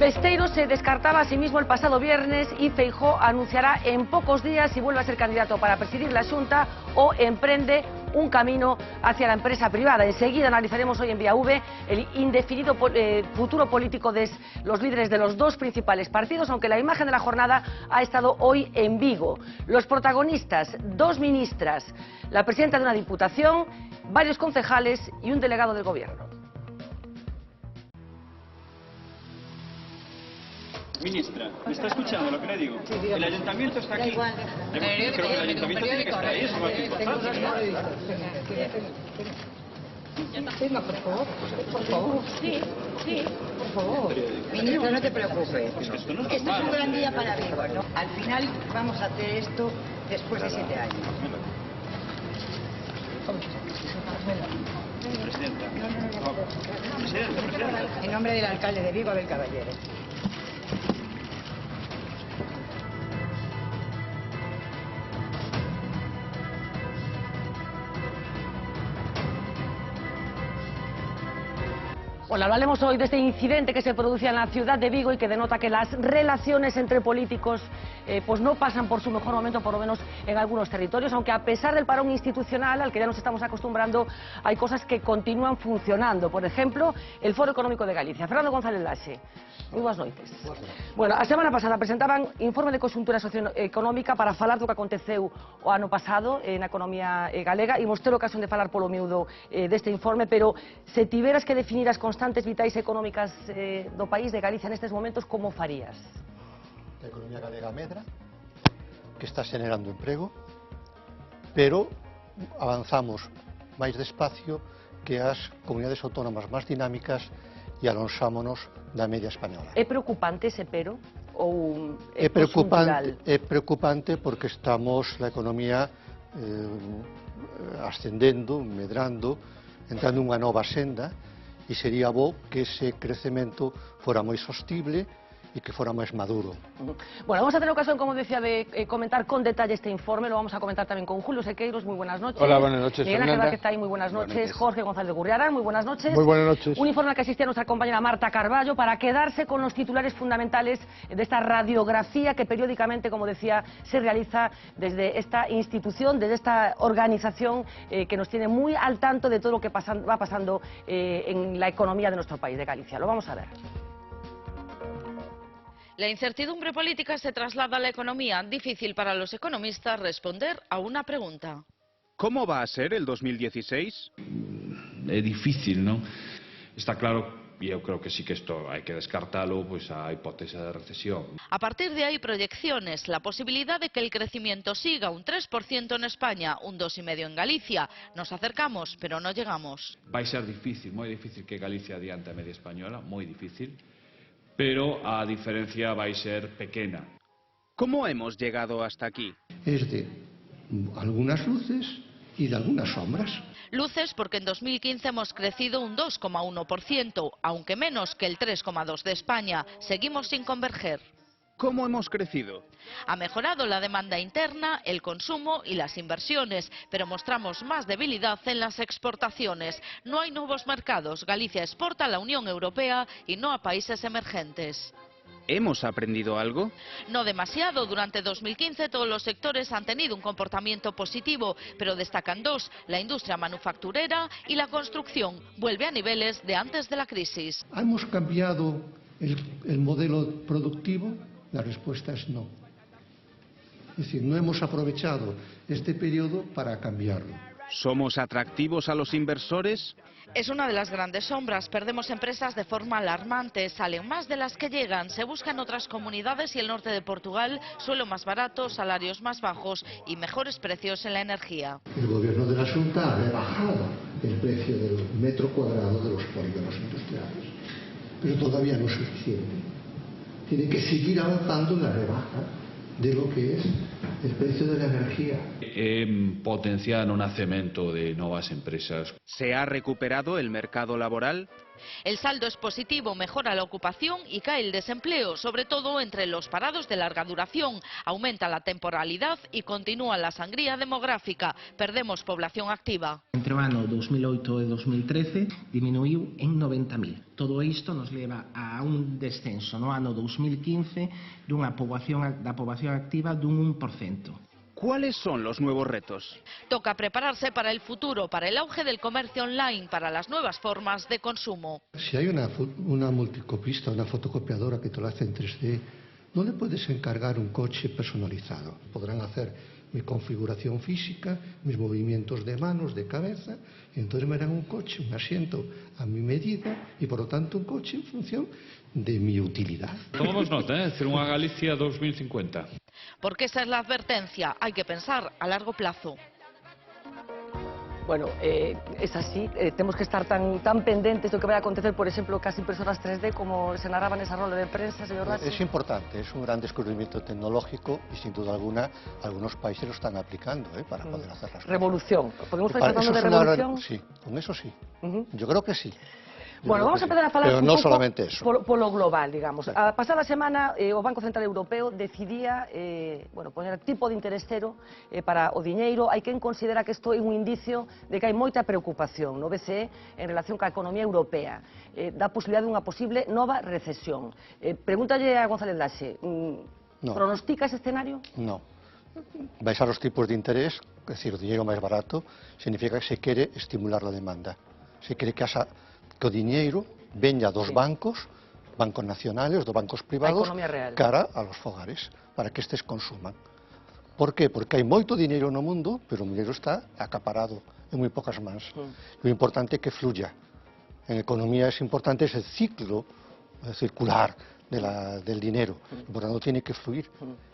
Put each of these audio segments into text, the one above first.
Besteiro se descartaba a sí mismo el pasado viernes y Feijóo anunciará en pocos días si vuelve a ser candidato para presidir la Xunta o emprende un camino hacia la empresa privada. Enseguida analizaremos hoy en Vía V el indefinido futuro político de los líderes de los dos principales partidos, aunque la imagen de la jornada ha estado hoy en Vigo. Los protagonistas, dos ministras, la presidenta de una diputación, varios concejales y un delegado del gobierno. Ministra, ¿me está escuchando lo que le digo? Sí, el ayuntamiento está aquí. Igual, Yo creo que el ayuntamiento tiene que estar ahí, eso no es importante. Venga, por favor, por favor. Sí, por favor. Ministra, no te preocupes. Esto no es Esto es normal. un gran día para Vigo, ¿no? Al final vamos a hacer esto después de 7 años. Presidenta. Presidenta. En nombre del alcalde de Vigo, Abel Caballero. Bueno, hablaremos hoy de este incidente que se produce en la ciudad de Vigo y que denota que las relaciones entre políticos pues no pasan por su mejor momento, por lo menos en algunos territorios, aunque a pesar del parón institucional al que ya nos estamos acostumbrando, hay cosas que continúan funcionando. Por ejemplo, el Foro Económico de Galicia. Fernando González Laxe, moi boas noites. Bueno, a semana pasada presentaban informe de conxuntura socioeconómica para falar do que aconteceu o ano pasado na economía galega. Imos ter ocasión de falar polo miúdo deste informe, pero se tiveras que definir as constantes vitais económicas do país de Galicia nestes momentos, como farías? A economía galega medra, que está xenerando emprego, pero avanzamos máis despacio que as comunidades autónomas máis dinámicas e alonsámonos da media española. É preocupante ese pero? Ou É preocupante porque estamos na economía ascendendo, medrando, entrando nunha nova senda, e sería bo que ese crecemento fora moi sostible y que fuera más maduro. Bueno, vamos a tener ocasión, como decía, de comentar con detalle este informe. Lo vamos a comentar también con Julio Sequeiros. Muy buenas noches. Hola, buenas noches, Miguel Ángel Fernanda. Vázquez ahí, muy buenas noches. Jorge González Gurriarán, muy buenas noches. Muy buenas noches. Un informe al que asistía nuestra compañera Marta Carballo para quedarse con los titulares fundamentales de esta radiografía que periódicamente, como decía, se realiza desde esta institución, desde esta organización que nos tiene muy al tanto de todo lo que va pasando en la economía de nuestro país, de Galicia. Lo vamos a ver. La incertidumbre política se traslada a la economía. Difícil para los economistas responder a una pregunta. ¿Cómo va a ser el 2016? Es difícil, ¿no? Está claro, y yo creo que sí que esto hay que descartarlo, pues a hipótesis de recesión. A partir de ahí, proyecciones. La posibilidad de que el crecimiento siga un 3% en España, un 2,5% en Galicia. Nos acercamos, pero no llegamos. Va a ser difícil, muy difícil que Galicia adiante a media española, muy difícil. Pero a diferencia va a ser pequeña. ¿Cómo hemos llegado hasta aquí? Es de algunas luces y de algunas sombras. Luces porque en 2015 hemos crecido un 2,1%, aunque menos que el 3,2% de España. Seguimos sin converger. ¿Cómo hemos crecido? Ha mejorado la demanda interna, el consumo y las inversiones, pero mostramos más debilidad en las exportaciones. No hay nuevos mercados. Galicia exporta a la Unión Europea y no a países emergentes. ¿Hemos aprendido algo? No demasiado. Durante 2015 todos los sectores han tenido un comportamiento positivo, pero destacan dos: la industria manufacturera y la construcción. Vuelve a niveles de antes de la crisis. ¿Hemos cambiado el modelo productivo? La respuesta es no. Es decir, no hemos aprovechado este periodo para cambiarlo. ¿Somos atractivos a los inversores? Es una de las grandes sombras. Perdemos empresas de forma alarmante. Salen más de las que llegan. Se buscan otras comunidades y el norte de Portugal, suelo más barato, salarios más bajos y mejores precios en la energía. El gobierno de la Xunta ha rebajado el precio del metro cuadrado de los polígonos industriales, pero todavía no es suficiente. Tiene que seguir avanzando en la rebaja de lo que es el precio de la energía. Potenciar o nacemento de nuevas empresas. ¿Se ha recuperado el mercado laboral? El saldo es positivo, mejora la ocupación y cae el desempleo, sobre todo entre los parados de larga duración. Aumenta la temporalidad y continúa la sangría demográfica. Perdemos población activa. Entre o ano 2008 e 2013 diminuiu en 90.000. Todo isto nos leva a un descenso no ano 2015 da poboación activa dun 1%. ¿Cuáles son los nuevos retos? Toca prepararse para el futuro, para el auge del comercio online, para las nuevas formas de consumo. Si hay una multicopista, una fotocopiadora que te lo hace en 3D, no le puedes encargar un coche personalizado. Podrán hacer mi configuración física, mis movimientos de manos, de cabeza, y entonces me harán un coche, un asiento a mi medida y por lo tanto un coche en función de mi utilidad. Tomamos nota, hacer una Galicia 2050. Porque esa es la advertencia, hay que pensar a largo plazo. Bueno, es así, tenemos que estar tan pendentes de lo que vaya a acontecer, por ejemplo, casi impresoras 3D, como se narraba en esa rueda de prensa, señor Rachi. Es importante, es un gran descubrimiento tecnológico y sin duda alguna algunos países lo están aplicando para poder hacer las cosas. Revolución, ¿podemos estar hablando de revolución? Sí, con eso sí, yo creo que sí. Bueno, vamos a empezar a falar pero un no pouco solamente eso. Polo global, digamos. Sí. A pasada semana o Banco Central Europeo decidía poner tipo de interés cero para o diñeiro. Hai quen considera que isto é un indicio de que hai moita preocupación no BCE en relación ca economía europea. Da posibilidade dunha posible nova recesión. Pregúntalle a González Laxe, No. ¿pronostica ese escenario? No. Baixar os tipos de interés, é dicir, o diñeiro máis barato, significa que se quere estimular a demanda. Se quere que o diñeiro veña dos bancos nacionales, dos bancos privados, cara a los fogares, para que estes consuman. Por qué? Porque hai moito diñeiro no mundo, pero o diñeiro está acaparado en moi pocas mans. O importante é que fluya. En economía es importante ese ciclo circular del dinero, por tanto tiene que fluir.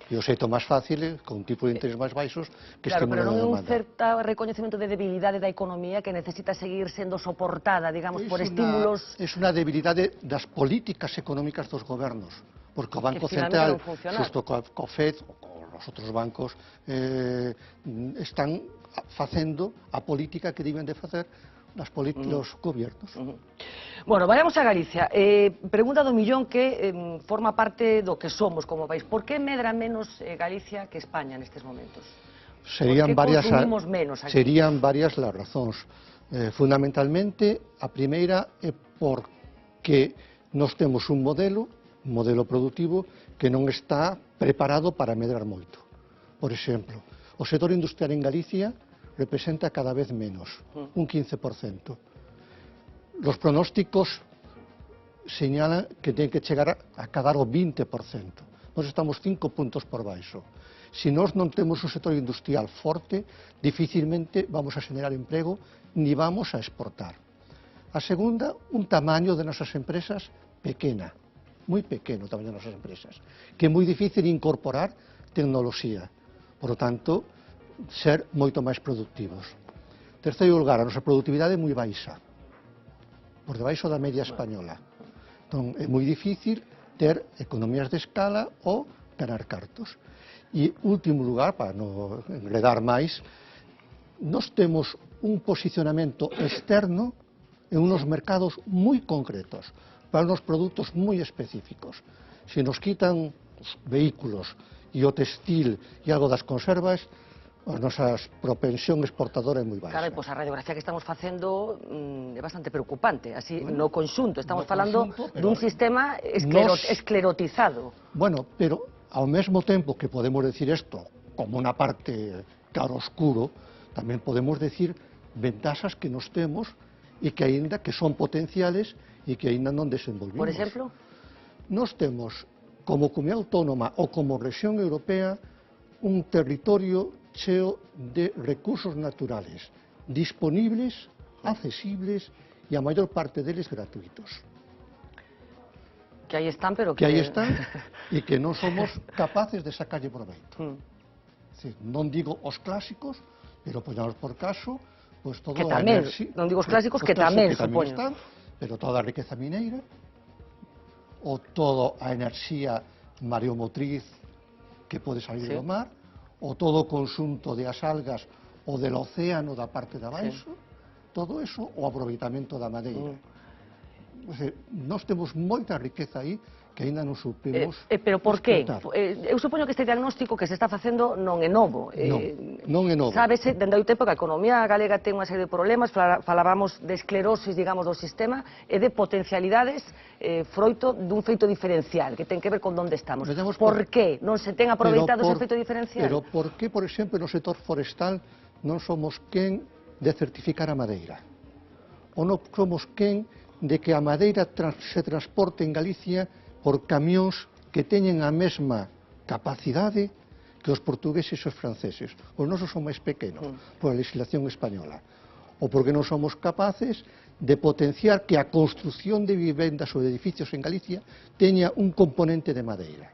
E o xeito máis fácil é con un tipo de interés máis baixos que estimulan a demanda. Pero non é un certo reconocimiento de debilidade da economía que necesita seguir sendo soportada, digamos, por estímulos... Es unha debilidade das políticas económicas dos gobernos, porque o Banco Central, xusto co FED, ou os outros bancos, están facendo a política que deben de facer los gobiernos. Bueno, vayamos a Galicia. Pregunta do millón que forma parte do que somos como país. ¿Por qué medra menos Galicia que España nestes momentos? Serían varias las razóns. Fundamentalmente, a primeira é porque nós temos un modelo productivo que non está preparado para medrar moito. Por exemplo, o sector industrial en Galicia representa cada vez menos, un 15%. Los pronósticos señalan que tiene que chegar a cadar o 20%. Nós estamos 5 puntos por baixo. Se nós non temos un sector industrial forte, dificilmente vamos a xenerar emprego ni vamos a exportar. A segunda, un tamaño de nosas empresas pequena, moi pequeno o tamaño de nosas empresas, que é moi difícil incorporar tecnoloxía. Por lo tanto, ser moito máis productivos. Terceiro lugar, a nosa productividade é moi baixa, por debaixo da media española. Entón, é moi difícil ter economías de escala ou ganar cartos. E, último lugar, para non enredar máis, nós temos un posicionamento externo en unos mercados moi concretos, para unos produtos moi específicos. Se nos quitan os vehículos e o textil e algo das conservas, a nosa propensión exportadora é moi baixa. Claro, pois a radiografía que estamos facendo é bastante preocupante, así no conxunto. Estamos falando dun sistema esclerotizado. Bueno, pero ao mesmo tempo que podemos decir isto como unha parte claroscuro, tamén podemos decir ventaxas que nos temos e que aínda que son potenciales e que aínda non desenvolvimos. Por exemplo? Nós temos como comunidade autónoma ou como rexión europea un territorio cheo de recursos naturales, disponibles, accesibles e a maior parte deles gratuitos. Que aí están, pero que... Que aí están e que non somos capaces de sacarlle proveito. Non digo os clásicos, pero poñamos por caso, pois todo a enerxía... Non digo os clásicos que tamén, supoño. Pero toda a riqueza mineira, ou toda a enerxía mareomotriz que pode salir do mar, o todo o conxunto de as algas ou del océano da parte de abaixo, todo eso, o aproveitamento da madeira. Nós temos moita riqueza aí que aínda non supimos pero por qué? explotar. Eu supoño que este diagnóstico que se está facendo non é novo. Non é novo. Sábese, dende hai tempo que a economía galega ten unha serie de problemas, falábamos de esclerosis, digamos, do sistema, e de potencialidades froito dun feito diferencial, que ten que ver con onde estamos. Por qué non se ten aproveitado ese feito diferencial? Pero por que, por exemplo, no sector forestal non somos quen de certificar a madeira? Ou non somos quen de que a madeira se transporte en Galicia por camións que teñen a mesma capacidade que os portugueses e os franceses. Os nosos son máis pequenos, por a legislación española. Ou porque non somos capaces de potenciar que a construción de vivendas ou de edificios en Galicia teña un componente de madeira.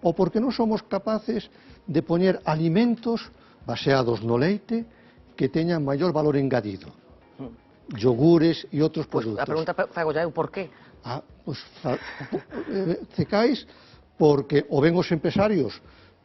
Ou porque non somos capaces de poñer alimentos baseados no leite que teñan maior valor engadido. Yogures e outros produtos. A pregunta fago ya, por qué? Cecais porque ou ben os empresarios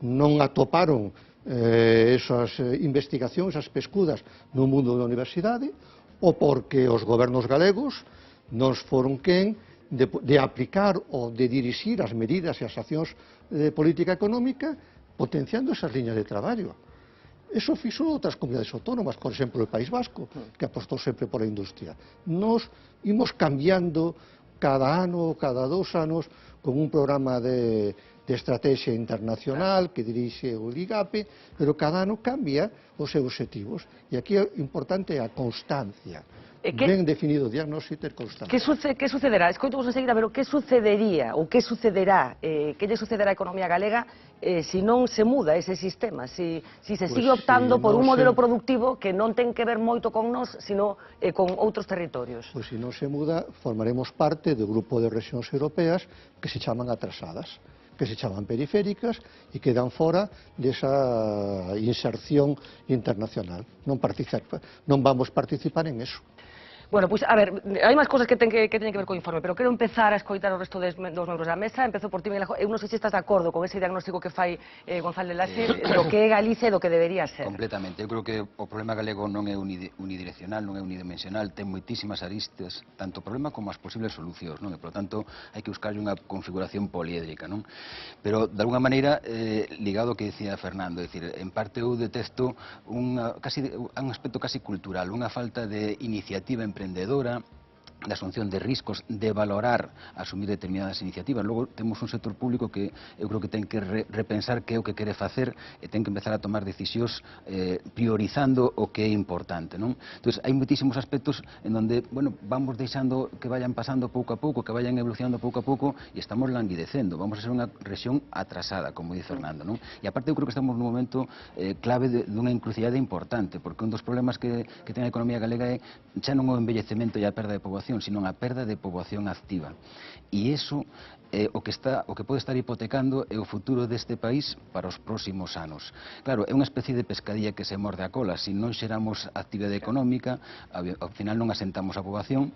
non atoparon esas investigacións, esas pescudas no mundo da universidade, ou porque os gobernos galegos non foron quen de aplicar ou de dirixir as medidas e as accións de política económica potenciando esas liñas de traballo. Eso fixo outras comunidades autónomas, por exemplo, o País Vasco, que apostou sempre por a industria. Nos imos cambiando cada ano, cada 2 anos, con un programa de estrategia internacional que dirixe o IGAPE, pero cada ano cambia os seus objetivos. E aquí o importante é a constancia. Ben definido o diagnóstico e constancia. Que sucederá? Escoito vos enseguida, pero que sucedería ou que sucederá, que lle sucederá á economía galega se non se muda ese sistema, se se sigue optando por un modelo productivo que non ten que ver moito con nós, sino con outros territorios? Pois se non se muda, formaremos parte do grupo de rexións europeas que se chaman atrasadas, que se chaman periféricas e que dan fora desa inserción internacional. Non vamos participar en eso. Bueno, pois, a ver, hai máis cousas que teñen que ver co informe, pero quero empezar a escoitar o resto dos membros da mesa. Empezo por ti, Miguel. Eu non sei se estás de acordo con ese diagnóstico que fai González Laxe do que é Galicia e do que debería ser. Completamente. Eu creo que o problema galego non é unidireccional, non é unidimensional, ten moitísimas aristas, tanto o problema como as posibles solucións, non? E, por tanto, hai que buscarlle unha configuración poliédrica, non? Pero, de alguna maneira, ligado ao que dicía Fernando, é dicir, en parte eu detecto un aspecto casi cultural, unha falta de iniciativa emprendedora, de asunción de riscos, de valorar asumir determinadas iniciativas. Logo temos un sector público que eu creo que ten que repensar que é o que quere facer e ten que empezar a tomar decisións priorizando o que é importante, non? Entón, hai moitísimos aspectos en donde, bueno, vamos deixando que vayan pasando pouco a pouco, que vayan evolucionando pouco a pouco e estamos languidecendo. Vamos a ser unha rexión atrasada, como dice Fernando, non? E aparte eu creo que estamos nun momento clave dunha encrucijada importante, porque un dos problemas que ten a economía galega é xa non o envellecemento e a perda de poboación, sino a perda de poboación activa. E iso o que pode estar hipotecando é o futuro deste país para os próximos anos. Claro, é unha especie de pescadilla que se morde a cola. Se non xeramos actividade económica, ao final non asentamos a poboación,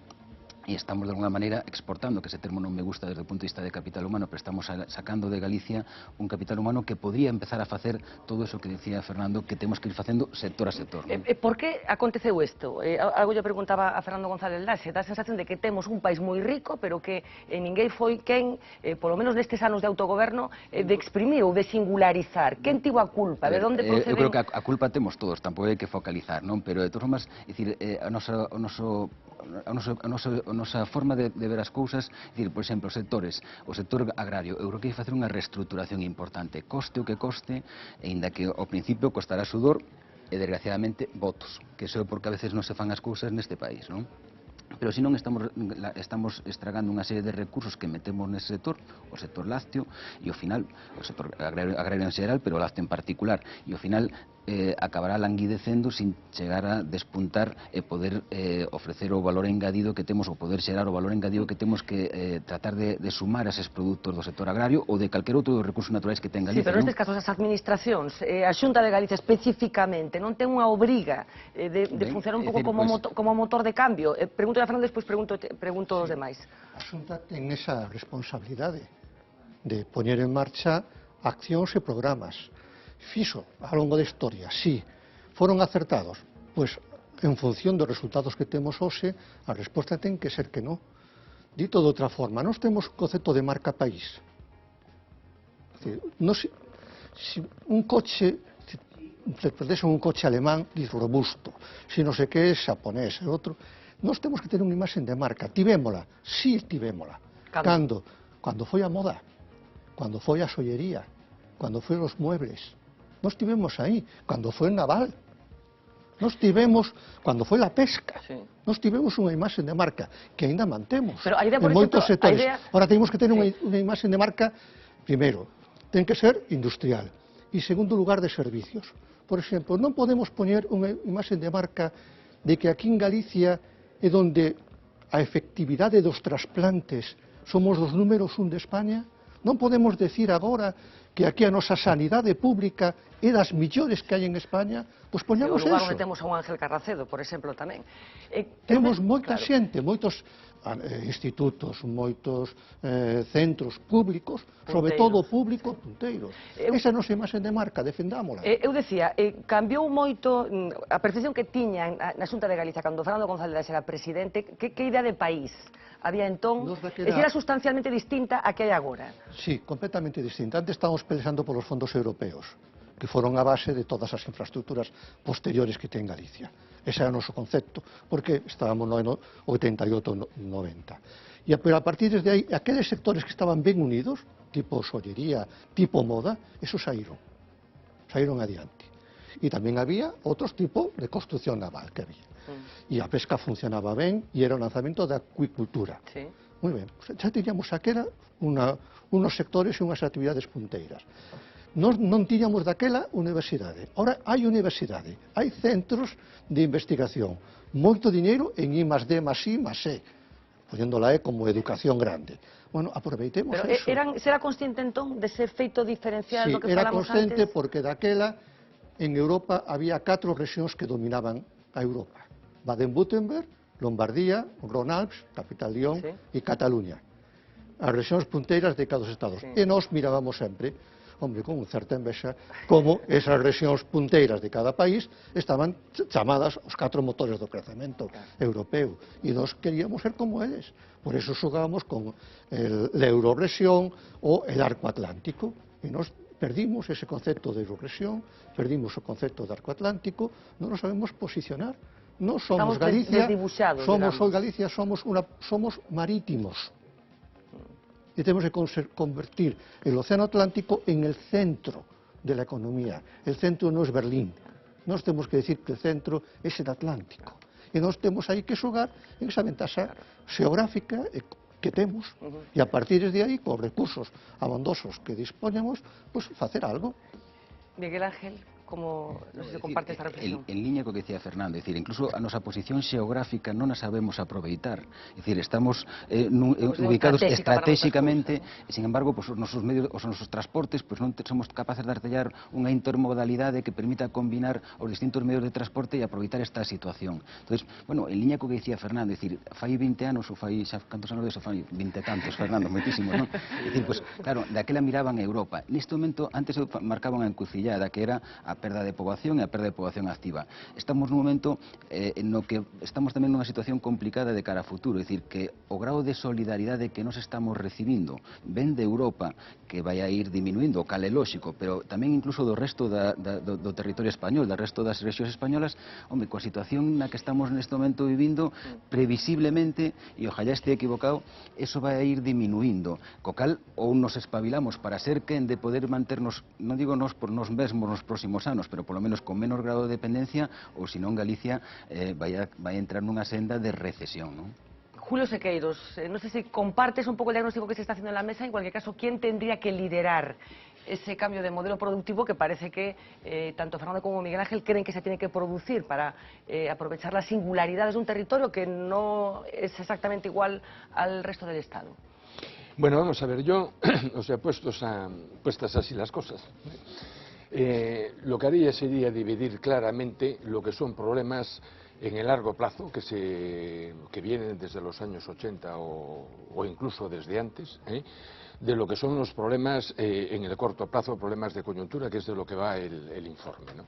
e estamos de alguna maneira exportando, que ese termo non me gusta desde o punto de vista de capital humano, pero estamos sacando de Galicia un capital humano que podría empezar a facer todo eso que decía Fernando, que temos que ir facendo sector a sector. Por que aconteceu isto? Algo yo preguntaba a Fernando González Laxe, dá a sensación de que temos un país moi rico, pero que ninguén foi quen, polo menos nestes anos de autogoberno, de exprimir ou de singularizar. Quen tivo a culpa? De onde proceden? Eu creo que a culpa temos todos, tampouco hai que focalizar, non? Pero de todas formas, a nosa forma de ver as cousas, dicir, por exemplo, o sector agrario, eu creo que hai que facer unha reestructuración importante, coste o que coste, e inda que ao principio costará sudor e desgraciadamente votos, que iso é porque a veces non se fan as cousas neste país, non? Pero se non estamos estragando unha serie de recursos que metemos nese sector, o sector lácteo, e ao final, o sector agrario en xeral, pero o lácteo en particular, e ao final acabará languidecendo sin chegar a despuntar e poder ofrecer o valor engadido que temos, ou poder xerar o valor engadido que temos que tratar de sumar a eses produtos do sector agrario ou de calquer outro dos recursos naturais que ten Galicia. Sí, pero nestes casos as administracións, a Xunta de Galicia especificamente, non ten unha obriga de funcionar un pouco como motor de cambio. Pregunto a Fernando, despois pregunto aos demais. A Xunta ten esa responsabilidade de poñer en marcha accións e programas. Fixo ao longo da historia, sí. Foron acertados? Pois, en función dos resultados que temos hoxe, a resposta ten que ser que non. Dito de outra forma, nós temos o concepto de marca país. Si un coche, se perdese un coche alemán, diz robusto, si non sei que é xaponés e outro, nós temos que ter unha imaxe de marca. Tivémola, sí tivémola. Cando foi a moda, cando foi a xollería, cando foi os muebles, nós tivemos aí, cando foi o naval, nós tivemos, cando foi a pesca, nós tivemos unha imaxe de marca que ainda mantemos en moitos sectores. Ahora temos que ter unha imaxe de marca, primeiro, ten que ser industrial e, segundo lugar, de servicios. Por exemplo, non podemos poñer unha imaxe de marca de que aquí en Galicia é onde a efectividade dos trasplantes somos os números 1 de España. Non podemos decir agora que aquí a nosa sanidade pública é das millores que hai en España, pois poñamos eso. O lugar onde temos a un Ángel Carracedo, por exemplo, tamén. Temos moita xente, moitos institutos, moitos centros públicos, sobre todo público, punteiros. Esa é a nosa imaxe de marca, defendámola. Eu decía, cambiou moito a percepción que tiña na Xunta de Galicia cando Fernando González era presidente, que idea de país había entón, era sustancialmente distinta a que hai agora. Sí, completamente distinta. Antes estábamos peleando polos fondos europeos, que foron a base de todas as infraestructuras posteriores que ten Galicia. Ese era o noso concepto, porque estábamos no ano 88-90. Pero a partir de aí, aqueles sectores que estaban ben unidos, tipo xollería, tipo moda, esos saíron adiante. E tamén había outros tipos de construcción naval que había. E a pesca funcionaba ben e era o lanzamento da acuicultura. Moi ben, xa tiñamos aquela unos sectores e unhas actividades punteiras. Non tiñamos daquela universidade. Ora hai universidade, hai centros de investigación, moito diñeiro en I+D+I+E, poñéndola como educación grande. Bueno, aproveitemos eso. Será consciente entón dese feito diferencial do que falamos antes? Sí, era consciente porque daquela en Europa había 4 rexións que dominaban a Europa. Baden-Württemberg, Lombardía, Rhône-Alpes, capital Lyon e Cataluña. As rexións punteiras de cada dos estados. E nós mirábamos sempre, hombre, con certa envexa, como esas rexións punteiras de cada país estaban chamadas os 4 motores do crecemento europeo. E nós queríamos ser como eles. Por eso xogábamos con a Eurorrexión ou el Arco Atlántico. E nós perdimos ese concepto de Eurorrexión, perdimos o concepto de Arco Atlántico, non nos sabemos posicionar. Non somos Galicia, somos marítimos. Y tenemos que convertir el océano Atlántico en el centro de la economía. El centro no es Berlín. Nos tenemos que decir que el centro es el Atlántico. Y nos tenemos ahí que xogar en esa ventaja xeográfica que temos. E a partir de aí, con recursos abondosos que dispoñamos, pues facer algo. Miguel Ángel, como non sei se comparte esta reflexión. En línea co que decía Fernando, é dicir, incluso a nosa posición xeográfica non a sabemos aproveitar. É dicir, estamos ubicados estratégicamente, e, sin embargo, pues, os nosos medios, os nosos transportes, pues, non somos capaces de artellar unha intermodalidade que permita combinar os distintos medios de transporte e aproveitar esta situación. Entonces, bueno, en línea co que decía Fernando, é dicir, fai 20 anos ou fai, xa cantos anos deso, fai 20 tantos, Fernando, moitísimos, non? É dicir, pues, claro, daquela miraban a Europa. Neste momento, antes marcaban a encrucillada, que era a perda de poboación e a perda de poboación activa. Estamos nun momento no que estamos tamén nunha situación complicada de cara a futuro, é dicir, que o grado de solidaridade que nos estamos recibindo ven de Europa, que vai a ir diminuindo, cal é lóxico, pero tamén incluso do resto do territorio español, do resto das rexións españolas, home, coa situación na que estamos neste momento vivindo, previsiblemente, e ojalá este equivocado, eso vai a ir diminuindo, co cal ou nos espabilamos para ser quen de poder manternos, non digo nos por nos mesmos nos próximos anos, pero polo menos con menos grado de dependencia, ou senón Galicia vai a entrar nunha senda de recesión, non? Julio Sequeiros, no sé si compartes un poco el diagnóstico que se está haciendo en la mesa. En cualquier caso, ¿quién tendría que liderar ese cambio de modelo productivo que parece que tanto Fernando como Miguel Ángel creen que se tiene que producir para aprovechar las singularidades de un territorio que no es exactamente igual al resto del Estado? Bueno, vamos a ver, yo, o sea, puestas así las cosas, lo que haría sería dividir claramente lo que son problemas en el largo plazo, que vienen desde los años 80 o incluso desde antes, de lo que son los problemas en el corto plazo, problemas de coyuntura, que es de lo que va el informe, ¿no?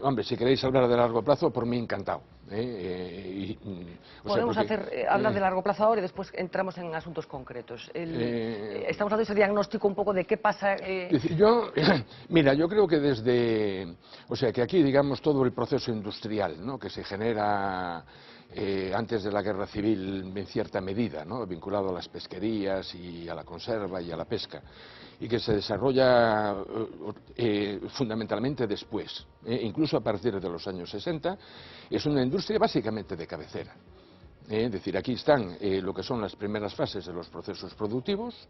Hombre, si queréis hablar de largo plazo, por mí encantado. Podemos hablar de largo plazo ahora y después entramos en asuntos concretos. Estamos dando ese diagnóstico un poco de qué pasa. Mira, yo creo que que aquí, digamos, todo el proceso industrial, ¿no?, que se genera antes de la guerra civil en cierta medida, ¿no?, vinculado a las pesquerías y a la conserva y a la pesca, y que se desarrolla fundamentalmente después, incluso a partir de los años 60, es una industria básicamente de cabecera. Es decir, aquí están lo que son las primeras fases de los procesos productivos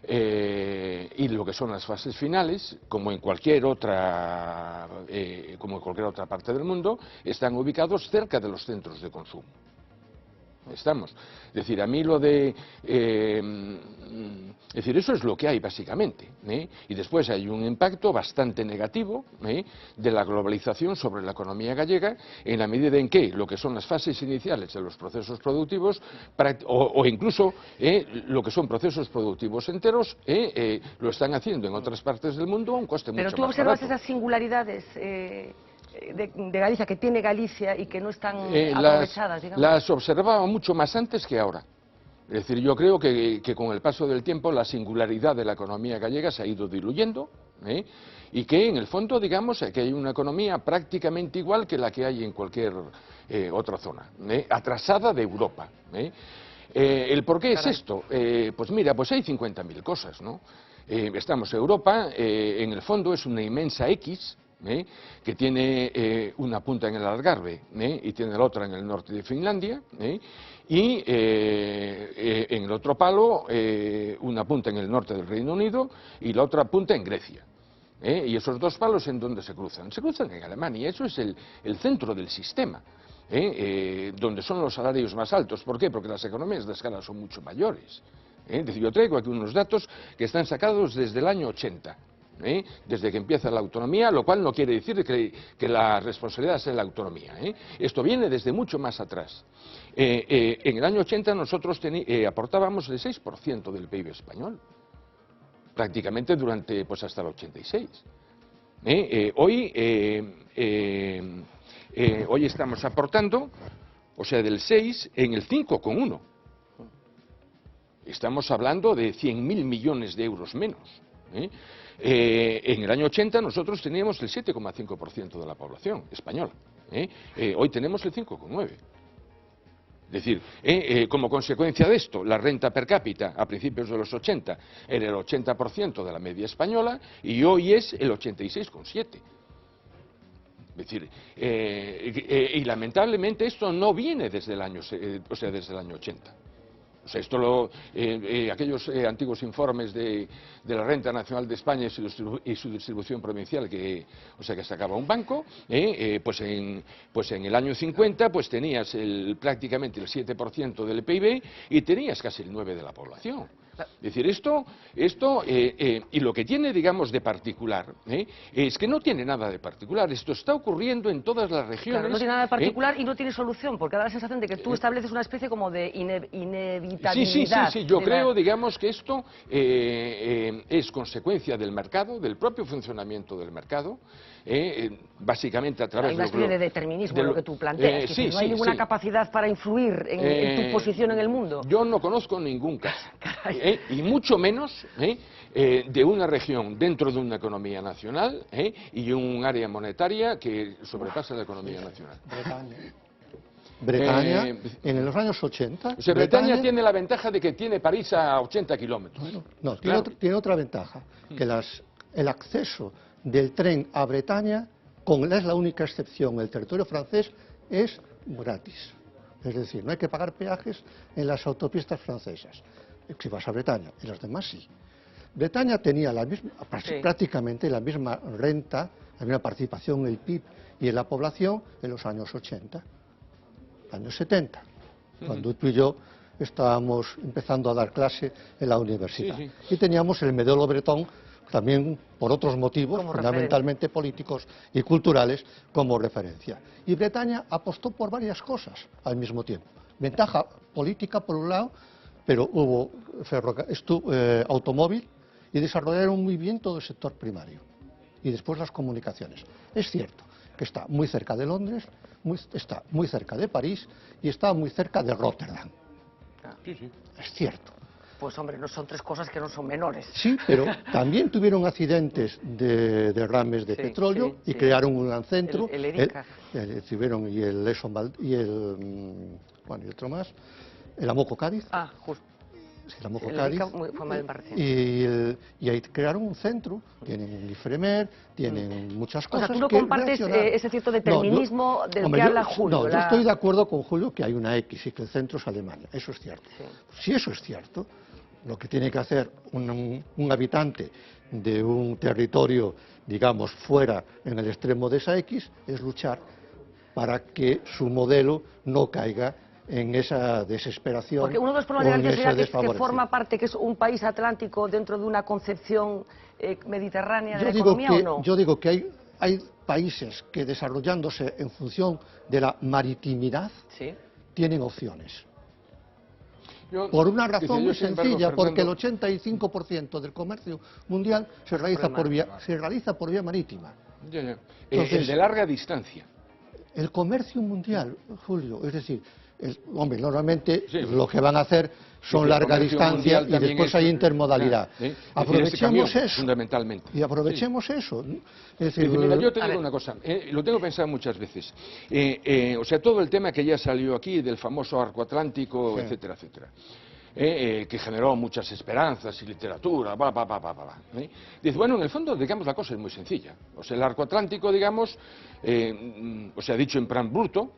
y lo que son las fases finales, como en cualquier otra parte del mundo, están ubicados cerca de los centros de consumo. Estamos. Es decir, a mí eso es lo que hay básicamente, y después hay un impacto bastante negativo de la globalización sobre la economía gallega, en la medida en que lo que son las fases iniciales de los procesos productivos, o incluso lo que son procesos productivos enteros, lo están haciendo en otras partes del mundo a un coste mucho más barato. Pero tú observas esas singularidades de Galicia, que tiene Galicia y que no están aprovechadas, digamos. Las observaba mucho más antes que ahora. Es decir, yo creo que con el paso del tiempo la singularidad de la economía gallega se ha ido diluyendo, y que en el fondo, digamos, que hay una economía prácticamente igual que la que hay en cualquier otra zona, atrasada de Europa. ¿El por qué es esto? Pues mira, pues hay 50.000 cosas, ¿no? Estamos en Europa, en el fondo es una inmensa X, que tiene una punta en el Algarve y tiene la otra en el norte de Finlandia, y en el otro palo una punta en el norte del Reino Unido y la otra punta en Grecia. Y esos dos palos, ¿en dónde se cruzan? Se cruzan en Alemania. Eso es el centro del sistema, donde son los salarios más altos. ¿Por qué? Porque las economías de escala son mucho mayores. Es decir, yo traigo aquí unos datos que están sacados desde el año 80. Desde que empieza la autonomía, lo cual no quiere decir que la responsabilidad sea la autonomía. Esto viene desde mucho más atrás. En el año 80 nosotros aportábamos el 6% del PIB español, prácticamente durante, pues hasta el 86. Hoy estamos aportando, o sea, del 6 en el 5,1. Estamos hablando de 100.000 millones de euros menos. En el año 80 nosotros teníamos el 7,5% de la población española. Hoy tenemos el 5,9%. Es decir, como consecuencia de esto, la renta per cápita a principios de los 80 era el 80% de la media española y hoy es el 86,7%. Es decir, y lamentablemente esto no viene desde el año, desde el año 80. O sea, aquellos antiguos informes de la Renta Nacional de España y su distribución provincial que sacaba un banco, pues en el año 50 pues tenías prácticamente el 7% del PIB y tenías casi el 9% de la población. Es decir, esto y lo que tiene, digamos, de particular, es que no tiene nada de particular. Esto está ocurriendo en todas las regiones. Claro, no tiene nada de particular y no tiene solución, porque da la sensación de que tú estableces una especie como de inevitabilidad. Sí. Yo creo, digamos, que esto es consecuencia del mercado, del propio funcionamiento del mercado, básicamente a través de... Hay una especie de determinismo lo que tú planteas, que no hay ninguna capacidad para influir en tu posición en el mundo. Yo no conozco ningún caso. Y mucho menos de una región dentro de una economía nacional y un área monetaria que sobrepasa la economía nacional. Bretaña, en los años 80... Bretaña tiene la ventaja de que tiene París a 80 kilómetros. Bueno, no, claro. tiene otra ventaja, que el acceso del tren a Bretaña, es la única excepción, el territorio francés, es gratis. Es decir, no hay que pagar peajes en las autopistas francesas. Si vas a Bretaña, y los demás sí. Bretaña tenía prácticamente la misma renta, la misma participación en el PIB y en la población en los años 80, años 70, cuando tú y yo estábamos empezando a dar clase en la universidad. Y teníamos el modelo bretón, también por otros motivos, fundamentalmente políticos y culturales, como referencia. Y Bretaña apostó por varias cosas al mismo tiempo. Ventaja política, por un lado, pero hubo automóvil y desarrollaron muy bien todo el sector primario. y después las comunicaciones. Es cierto que está muy cerca de Londres, está muy cerca de París y está muy cerca de Rotterdam. Es cierto. Pues hombre, no son tres cosas que no son menores. Sí, pero también tuvieron accidentes de derrames de petróleo y crearon un gran centro. El Erika. Tuvieron y el Exxon y el bueno, y otro más, el Amoco Cádiz. Ah, justo. Sí, el Amoco El Cádiz. Erika fue mal embarcado. Y ahí crearon un centro, tienen un IFREMER, tienen muchas cosas. O sea, tú no que compartes ese cierto determinismo del que habla Julio. No, yo estoy de acuerdo con Julio que hay una X y que el centro es Alemania, eso es cierto. Sí. Si eso es cierto, lo que tiene que hacer un habitante de un territorio, digamos, fuera en el extremo de esa X, es luchar para que su modelo no caiga en esa desesperación. Porque uno de los problemas o en sería ese que forma parte, que es un país atlántico dentro de una concepción mediterránea de la economía, ¿o no? Yo digo que hay países que desarrollándose en función de la maritimidad tienen opciones. Por una razón muy sencilla, porque el 85% del comercio mundial se realiza por vía marítima. Entonces, el de larga distancia. El comercio mundial, Julio, es decir, hombre, normalmente lo que van a hacer son larga distancia y después hay intermodalidad. Aprovechemos eso. Fundamentalmente. Y aprovechemos eso. Es decir, mira, yo te digo una cosa, lo tengo pensado muchas veces. O sea, todo el tema que ya salió aquí del famoso arco atlántico, etcétera, etcétera. Que generó muchas esperanzas y literatura, Dice, bueno, en el fondo, digamos, la cosa es muy sencilla. O sea, el arco atlántico, digamos, o sea, dicho en plan bruto,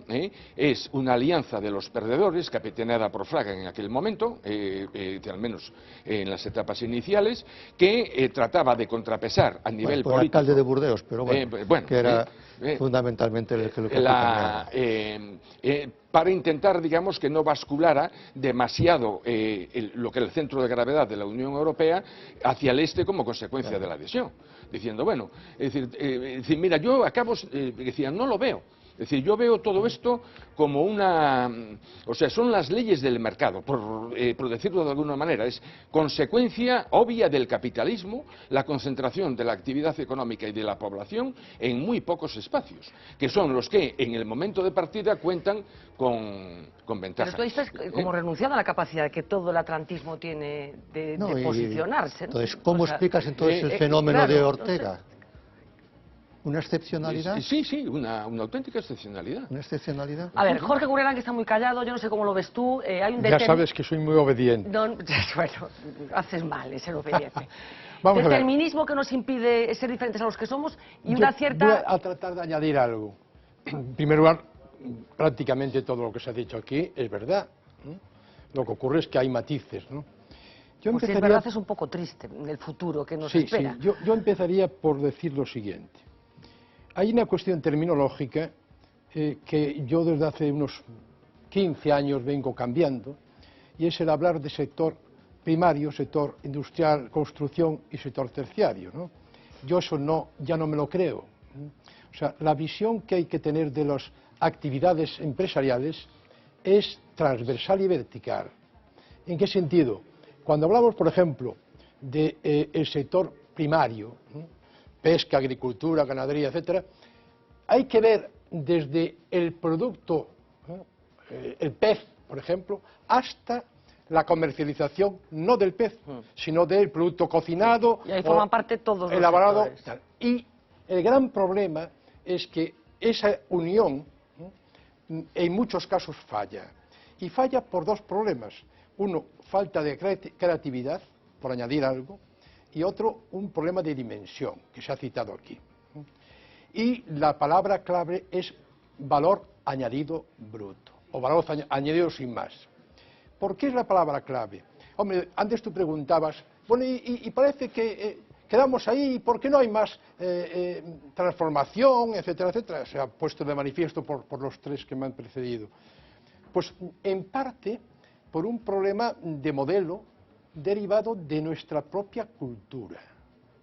es una alianza de los perdedores, capitaneada por Fraga en aquel momento, al menos en las etapas iniciales, que trataba de contrapesar a nivel político. El alcalde de Burdeos, pero bueno, que era fundamentalmente el que lo capitaneaba. Para intentar, digamos, que no basculara demasiado lo que era el centro de gravedad de la Unión Europea hacia el este como consecuencia de la adhesión. Diciendo, bueno, es decir, mira, yo acabo, decían, no lo veo. Es decir, yo veo todo esto como o sea, son las leyes del mercado, por decirlo de alguna manera. Es consecuencia obvia del capitalismo, la concentración de la actividad económica y de la población en muy pocos espacios, que son los que en el momento de partida cuentan con ventaja. Pero tú estás como renunciando a la capacidad que todo el atlantismo tiene de posicionarse, ¿no? Entonces, ¿cómo explicas entonces el fenómeno de Ortega? ¿Una excepcionalidad? Sí, una auténtica excepcionalidad. ¿Una excepcionalidad? A ver, Jorge Gurelán, que está muy callado, yo no sé cómo lo ves tú. Hay un ya sabes que soy muy obediente. Bueno, haces mal en ser obediente. Vamos determinismo que nos impide ser diferentes a los que somos y una cierta... Voy a tratar de añadir algo. En primer lugar, prácticamente todo lo que se ha dicho aquí es verdad. Lo que ocurre es que hay matices, ¿no? Pues si es verdad, es un poco triste en el futuro que nos espera. Sí, yo empezaría por decir lo siguiente. Hay una cuestión terminológica que yo desde hace unos 15 años vengo cambiando, y es el hablar de sector primario, sector industrial, construcción y sector terciario, ¿no? Yo eso ya no me lo creo. O sea, la visión que hay que tener de las actividades empresariales es transversal y vertical. ¿En qué sentido? Cuando hablamos, por ejemplo, del sector primario, pesca, agricultura, ganadería, etcétera, hay que ver desde el producto, el pez, por ejemplo, hasta la comercialización, no del pez, sino del producto cocinado, y ahí forman parte todos los elaborado. Y el gran problema es que esa unión en muchos casos falla. Y falla por dos problemas. Uno, falta de creatividad, por añadir algo, y otro, un problema de dimensión, que se ha citado aquí. Y la palabra clave es valor añadido bruto, o valor añadido sin más. ¿Por qué es la palabra clave? Hombre, antes tú preguntabas, bueno, y parece que quedamos ahí, ¿por qué no hay más transformación, etcétera, etcétera? Se ha puesto de manifiesto por los tres que me han precedido. Pues, en parte, por un problema de modelo derivado de nuestra propia cultura.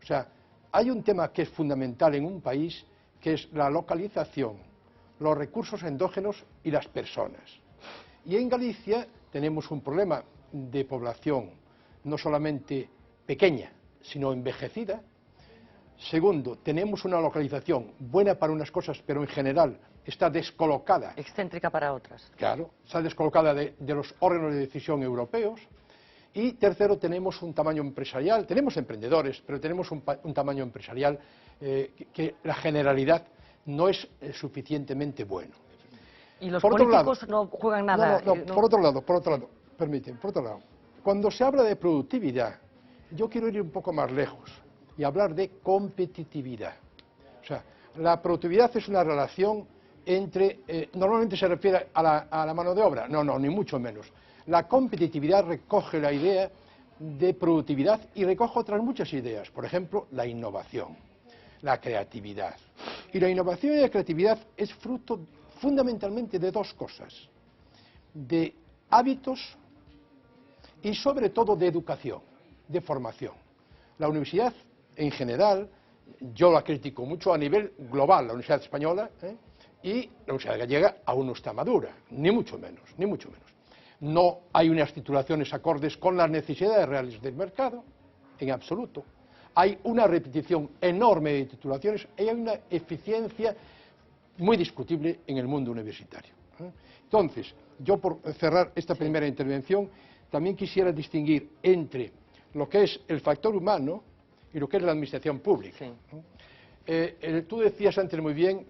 O sea, hay un tema que es fundamental en un país, que es la localización, los recursos endógenos y las personas. Y en Galicia tenemos un problema de población no solamente pequeña, sino envejecida. Segundo, tenemos una localización buena para unas cosas, pero en general está descolocada. Excéntrica para otras. Claro, está descolocada de los órganos de decisión europeos. Y tercero, tenemos un tamaño empresarial, tenemos emprendedores, pero tenemos un tamaño empresarial que la generalidad no es suficientemente bueno. Y los políticos no juegan nada. Por otro lado, permíteme, por otro lado, cuando se habla de productividad, yo quiero ir un poco más lejos y hablar de competitividad. O sea, la productividad es una relación entre, normalmente se refiere a la mano de obra, no, ni mucho menos. La competitividad recoge la idea de productividad y recoge otras muchas ideas, por ejemplo, la innovación, la creatividad. Y la innovación y la creatividad es fruto fundamentalmente de dos cosas, de hábitos y sobre todo de educación, de formación. La universidad en general, yo la critico mucho a nivel global, la Universidad Española, y la Universidad Gallega aún no está madura, ni mucho menos, ni mucho menos. No hay unas titulaciones acordes con las necesidades reales del mercado, en absoluto. Hay una repetición enorme de titulaciones y hay una eficiencia muy discutible en el mundo universitario. Entonces, yo por cerrar esta primera intervención, también quisiera distinguir entre lo que es el factor humano y lo que es la administración pública. Sí. Tú decías antes muy bien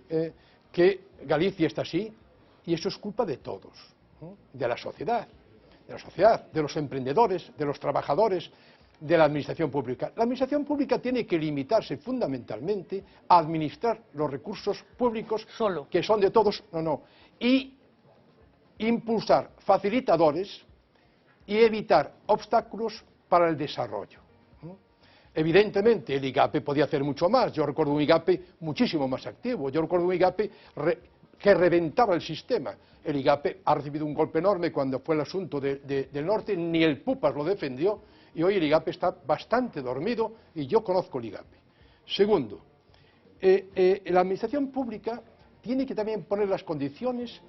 que Galicia está así, y eso es culpa de todos. De la sociedad, de los emprendedores, de los trabajadores, de la administración pública. La administración pública tiene que limitarse fundamentalmente a administrar los recursos públicos que son de todos, y impulsar facilitadores y evitar obstáculos para el desarrollo. Evidentemente, el IGAPE podía hacer mucho más. Yo recuerdo un IGAPE muchísimo más activo. Yo recuerdo un IGAPE que reventaba el sistema. El IGAPE ha recibido un golpe enorme cuando fue el asunto del norte, ni el PUPAS lo defendió, y hoy el IGAPE está bastante dormido, y yo conozco el IGAPE. Segundo, la administración pública tiene que también poner las condiciones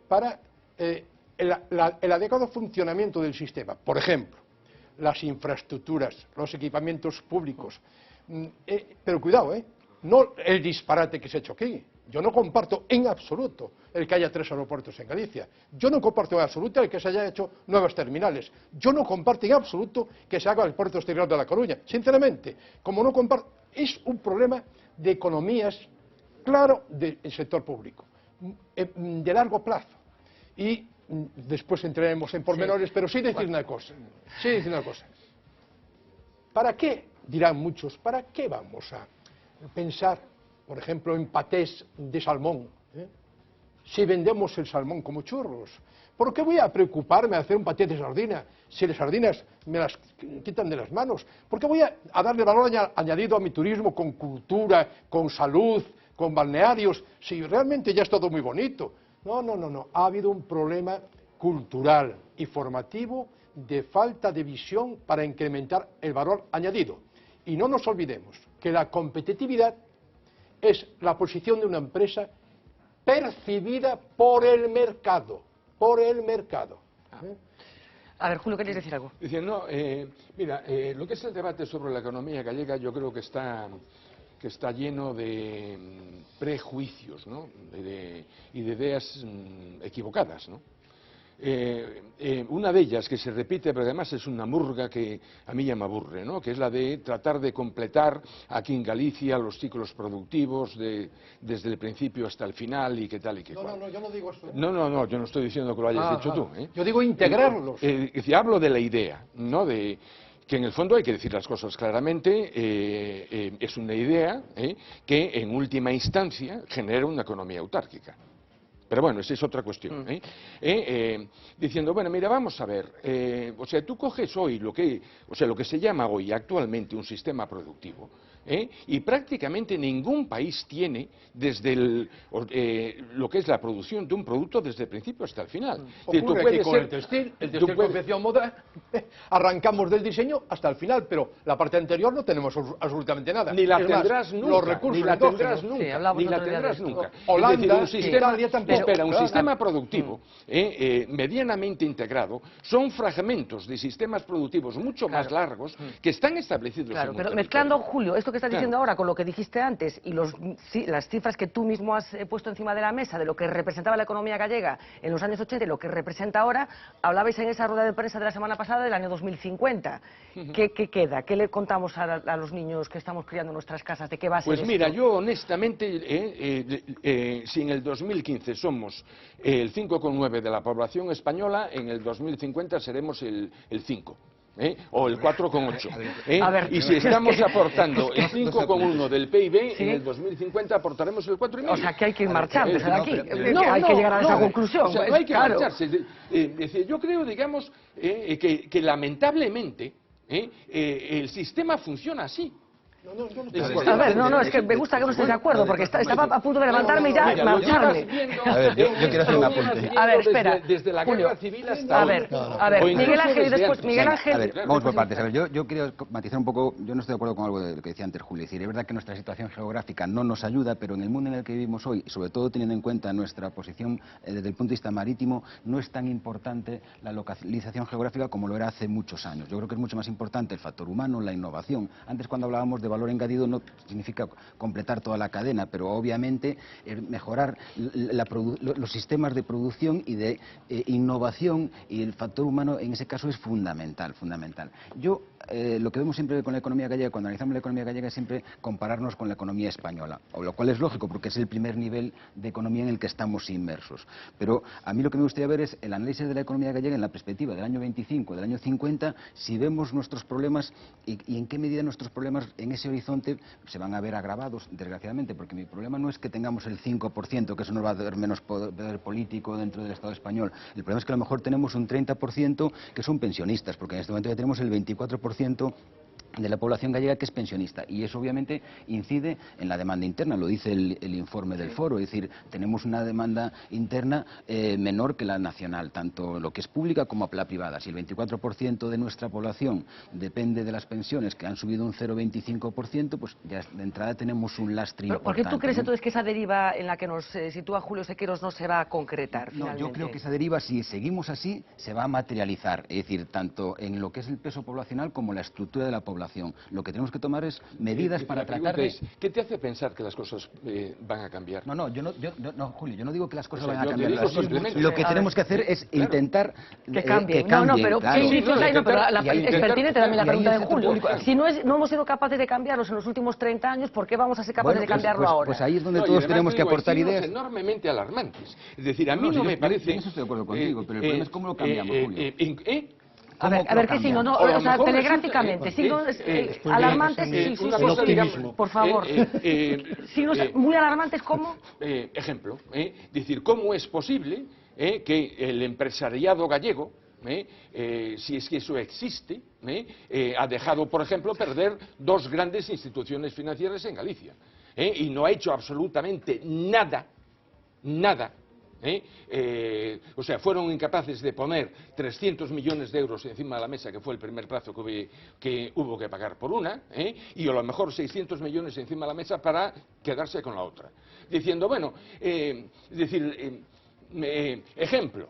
para el adecuado funcionamiento del sistema. Por ejemplo, las infraestructuras, los equipamientos públicos. Pero cuidado, no el disparate que se ha hecho aquí. Yo no comparto en absoluto el que haya 3 aeropuertos en Galicia. Yo no comparto en absoluto el que se haya hecho nuevas terminales. Yo no comparto en absoluto que se haga el puerto exterior de La Coruña. Sinceramente, como no comparto, es un problema de economías, claro, del sector público, de largo plazo. Y después entraremos en pormenores, pero sí decir una cosa. ¿Para qué, dirán muchos, para qué vamos a pensar, por ejemplo, en patés de salmón, si vendemos el salmón como churros? ¿Por qué voy a preocuparme de hacer un paté de sardina si las sardinas me las quitan de las manos? ¿Por qué voy a darle valor añadido a mi turismo con cultura, con salud, con balnearios, si realmente ya es todo muy bonito? No. Ha habido un problema cultural y formativo de falta de visión para incrementar el valor añadido. Y no nos olvidemos que la competitividad es la posición de una empresa percibida por el mercado. A ver, Julio, ¿queréis decir algo? Diciendo, mira, lo que es el debate sobre la economía gallega, yo creo que está lleno de prejuicios, ¿no? y de ideas equivocadas, ¿no? Una de ellas que se repite, pero además es una murga que a mí ya me aburre, ¿no? Que es la de tratar de completar aquí en Galicia los ciclos productivos desde el principio hasta el final y qué tal y qué cual. No, yo no digo eso. No, yo no estoy diciendo que lo hayas dicho tú. Yo digo integrarlos. Hablo de la idea, ¿no? Que en el fondo hay que decir las cosas claramente, es una idea que en última instancia genera una economía autárquica. Pero bueno, esa es otra cuestión. Diciendo, bueno, mira, vamos a ver, o sea, tú coges hoy lo que se llama hoy actualmente un sistema productivo, y prácticamente ningún país tiene desde lo que es la producción de un producto desde el principio hasta el final. Ocurre aquí con el textil confección moda, arrancamos del diseño hasta el final, pero la parte anterior no tenemos absolutamente nada. Ni la tendrás nunca. Los recursos ni la tendrás nunca. Ni la tendrás nunca. Holanda, Italia tampoco. Espera, un claro, sistema productivo medianamente integrado son fragmentos de sistemas productivos mucho más largos que están establecidos en un pero territorio. mezclando, Julio, esto que estás diciendo ahora con lo que dijiste antes y las cifras que tú mismo has puesto encima de la mesa de lo que representaba la economía gallega en los años 80 y lo que representa ahora, hablabais en esa rueda de prensa de la semana pasada del año 2050. ¿Qué queda? ¿Qué le contamos a los niños que estamos criando en nuestras casas? ¿De qué va a ser Pues esto? mira, yo honestamente, si en el 2015 somos el 5,9 de la población española, en el 2050 seremos el 5. O el 4,8. Y si estamos aportando el 5,1 del PIB, en el 2050 aportaremos el 4,5. O sea, que hay que ir marchándose de aquí. No, hay que llegar a esa conclusión. O sea, no hay que marcharse. Es decir, yo creo, digamos, que lamentablemente el sistema funciona así. A ver, es que me gusta que no estés de acuerdo, porque estaba a punto de levantarme y ya marcharme. A ver, yo quiero hacer un apunte. A ver, espera. Desde la Julio, guerra civil hasta a ver, Miguel Ángel y después Miguel Ángel. A ver, vamos por partes. A ver, yo quiero matizar un poco, yo no estoy de acuerdo con algo de lo que decía antes Julio. Es decir, es verdad que nuestra situación geográfica no nos ayuda, pero en el mundo en el que vivimos hoy, sobre todo teniendo en cuenta nuestra posición desde el punto de vista marítimo, no es tan importante la localización geográfica como lo era hace muchos años. Yo creo que es mucho más importante el factor humano, la innovación. Antes, cuando hablábamos de valor añadido, no significa completar toda la cadena, pero obviamente mejorar los sistemas de producción y de innovación, y el factor humano en ese caso es fundamental. Yo lo que vemos siempre con la economía gallega, cuando analizamos la economía gallega, es siempre compararnos con la economía española, lo cual es lógico porque es el primer nivel de economía en el que estamos inmersos. Pero a mí lo que me gustaría ver es el análisis de la economía gallega en la perspectiva del año 25, del año 50, si vemos nuestros problemas y en qué medida nuestros problemas en ese horizonte se van a ver agravados, desgraciadamente, porque mi problema no es que tengamos el 5%, que eso nos va a dar menos poder político dentro del Estado español. El problema es que a lo mejor tenemos un 30% que son pensionistas, porque en este momento ya tenemos el 24% de la población gallega que es pensionista, y eso obviamente incide en la demanda interna, lo dice el informe del foro, es decir, tenemos una demanda interna menor que la nacional, tanto lo que es pública como la privada. Si el 24% de nuestra población depende de las pensiones, que han subido un 0,25%, pues ya de entrada tenemos un lastre importante. ¿Por qué tú crees entonces que esa deriva en la que nos sitúa Julio Sequeiros no se va a concretar finalmente? Yo creo que esa deriva, si seguimos así, se va a materializar, es decir, tanto en lo que es el peso poblacional como la estructura de la población. Lo que tenemos que tomar es medidas para tratar de... ¿Qué te hace pensar que las cosas van a cambiar? No, Julio, yo no digo que las cosas vayan a cambiar. Lo que tenemos que hacer es intentar que cambien. Pero ¿qué indicios hay? Pero es pertinente también la pregunta de Julio. Si no hemos sido capaces de cambiarlos en los últimos 30 años, ¿por qué vamos a ser capaces de cambiarlo ahora? Pues ahí es donde todos tenemos que aportar ideas. Enormemente alarmantes. Es decir, a mí no me parece... En eso estoy de acuerdo contigo, pero el problema es cómo lo cambiamos, Julio. A ver, ¿qué signos? O sea, telegráficamente, signos alarmantes, sí, por favor. Signos muy alarmantes, ¿cómo? Ejemplo, decir, ¿cómo es posible que el empresariado gallego, si es que eso existe, ha dejado, por ejemplo, perder dos grandes instituciones financieras en Galicia, y no ha hecho absolutamente nada, o sea, fueron incapaces de poner 300 millones de euros encima de la mesa, que fue el primer plazo que hubo que pagar por una, y a lo mejor 600 millones encima de la mesa para quedarse con la otra. Diciendo, bueno, ejemplo,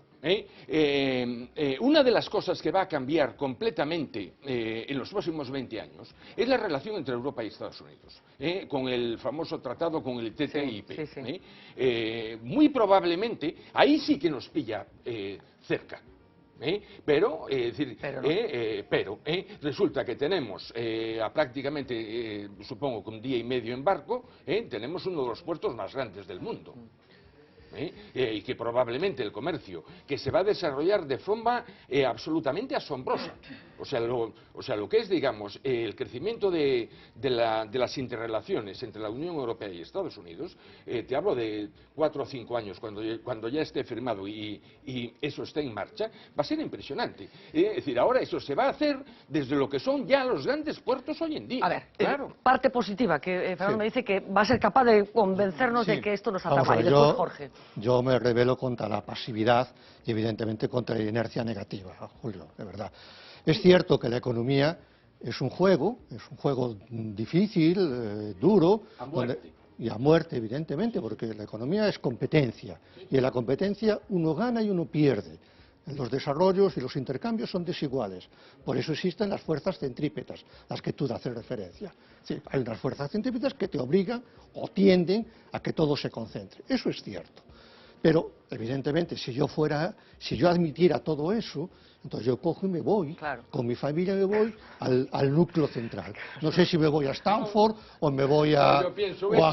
una de las cosas que va a cambiar completamente en los próximos 20 años es la relación entre Europa y Estados Unidos, con el famoso tratado, con el TTIP. Muy probablemente, ahí sí que nos pilla cerca. Pero resulta que tenemos prácticamente, supongo, con día y medio en barco, tenemos uno de los puertos más grandes del mundo. Y que probablemente el comercio que se va a desarrollar de forma absolutamente asombrosa. O sea, lo que es, digamos, el crecimiento de las interrelaciones entre la Unión Europea y Estados Unidos, te hablo de 4 o 5 años, cuando ya esté firmado y eso esté en marcha, va a ser impresionante. Es decir, ahora eso se va a hacer desde lo que son ya los grandes puertos hoy en día. A ver, claro. Parte positiva, que Fernando me dice que va a ser capaz de convencernos de que esto nos atrapa. Y después Jorge. Yo me rebelo contra la pasividad y evidentemente contra la inercia negativa, Julio, de verdad. Es cierto que la economía es un juego difícil, duro, y a muerte, evidentemente, porque la economía es competencia, y en la competencia uno gana y uno pierde. Los desarrollos y los intercambios son desiguales. Por eso existen las fuerzas centrípetas, las que tú haces referencia. Sí, hay unas fuerzas centrípetas que te obligan o tienden a que todo se concentre. Eso es cierto. Pero, evidentemente, si yo admitiera todo eso, entonces yo cojo y me voy, con mi familia me voy al núcleo central. No sé si me voy a Stanford o me voy a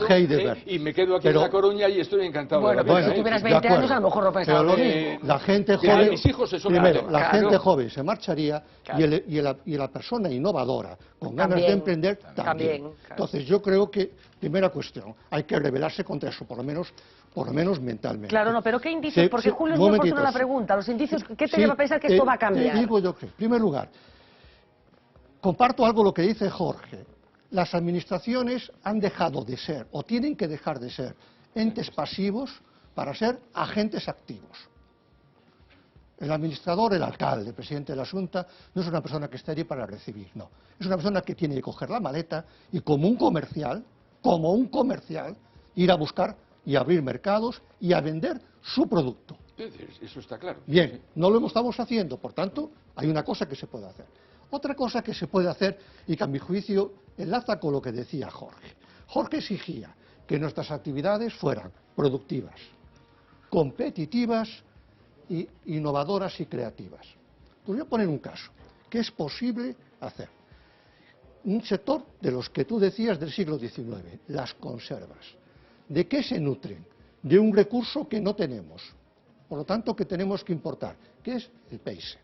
Heidelberg. Y me quedo aquí en La Coruña y estoy encantado. Bueno, pero si tuvieras 20 años a lo mejor no pensaba lo mismo. La gente joven, mis hijos primero, la gente joven se marcharía y la persona innovadora, con ganas de emprender, también. Entonces yo creo que, primera cuestión, hay que rebelarse contra eso, por lo menos mentalmente. Claro, no, pero ¿qué indicios? Porque Julio es muy oportuna la pregunta. Los indicios, ¿qué te lleva a pensar que esto va a cambiar? Digo yo que, en primer lugar, comparto algo lo que dice Jorge. Las administraciones han dejado de ser, o tienen que dejar de ser, entes pasivos para ser agentes activos. El administrador, el alcalde, el presidente de la Junta, no es una persona que esté allí para recibir, no. Es una persona que tiene que coger la maleta y como un comercial, ir a buscar y abrir mercados y a vender su producto. Eso está claro. Bien, no lo estamos haciendo, por tanto, hay una cosa que se puede hacer. Otra cosa que se puede hacer, y que a mi juicio enlaza con lo que decía Jorge. Jorge exigía que nuestras actividades fueran productivas, competitivas, y innovadoras y creativas. Te voy a poner un caso, que es posible hacer. Un sector de los que tú decías del siglo XIX, las conservas. ¿De qué se nutren? De un recurso que no tenemos, por lo tanto que tenemos que importar, que es el peixe.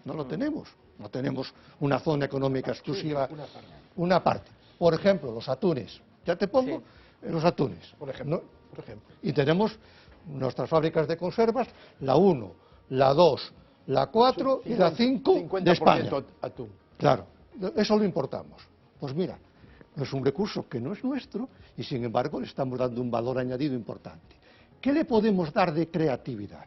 No lo tenemos, no tenemos una zona económica exclusiva, una parte. Por ejemplo, los atunes, ya te pongo los atunes. Por ejemplo. Y tenemos nuestras fábricas de conservas, la 1, la 2, la 4 y la 5 de España. Atún. Claro, eso lo importamos. Pues mira, es un recurso que no es nuestro y sin embargo le estamos dando un valor añadido importante. ¿Qué le podemos dar de creatividad?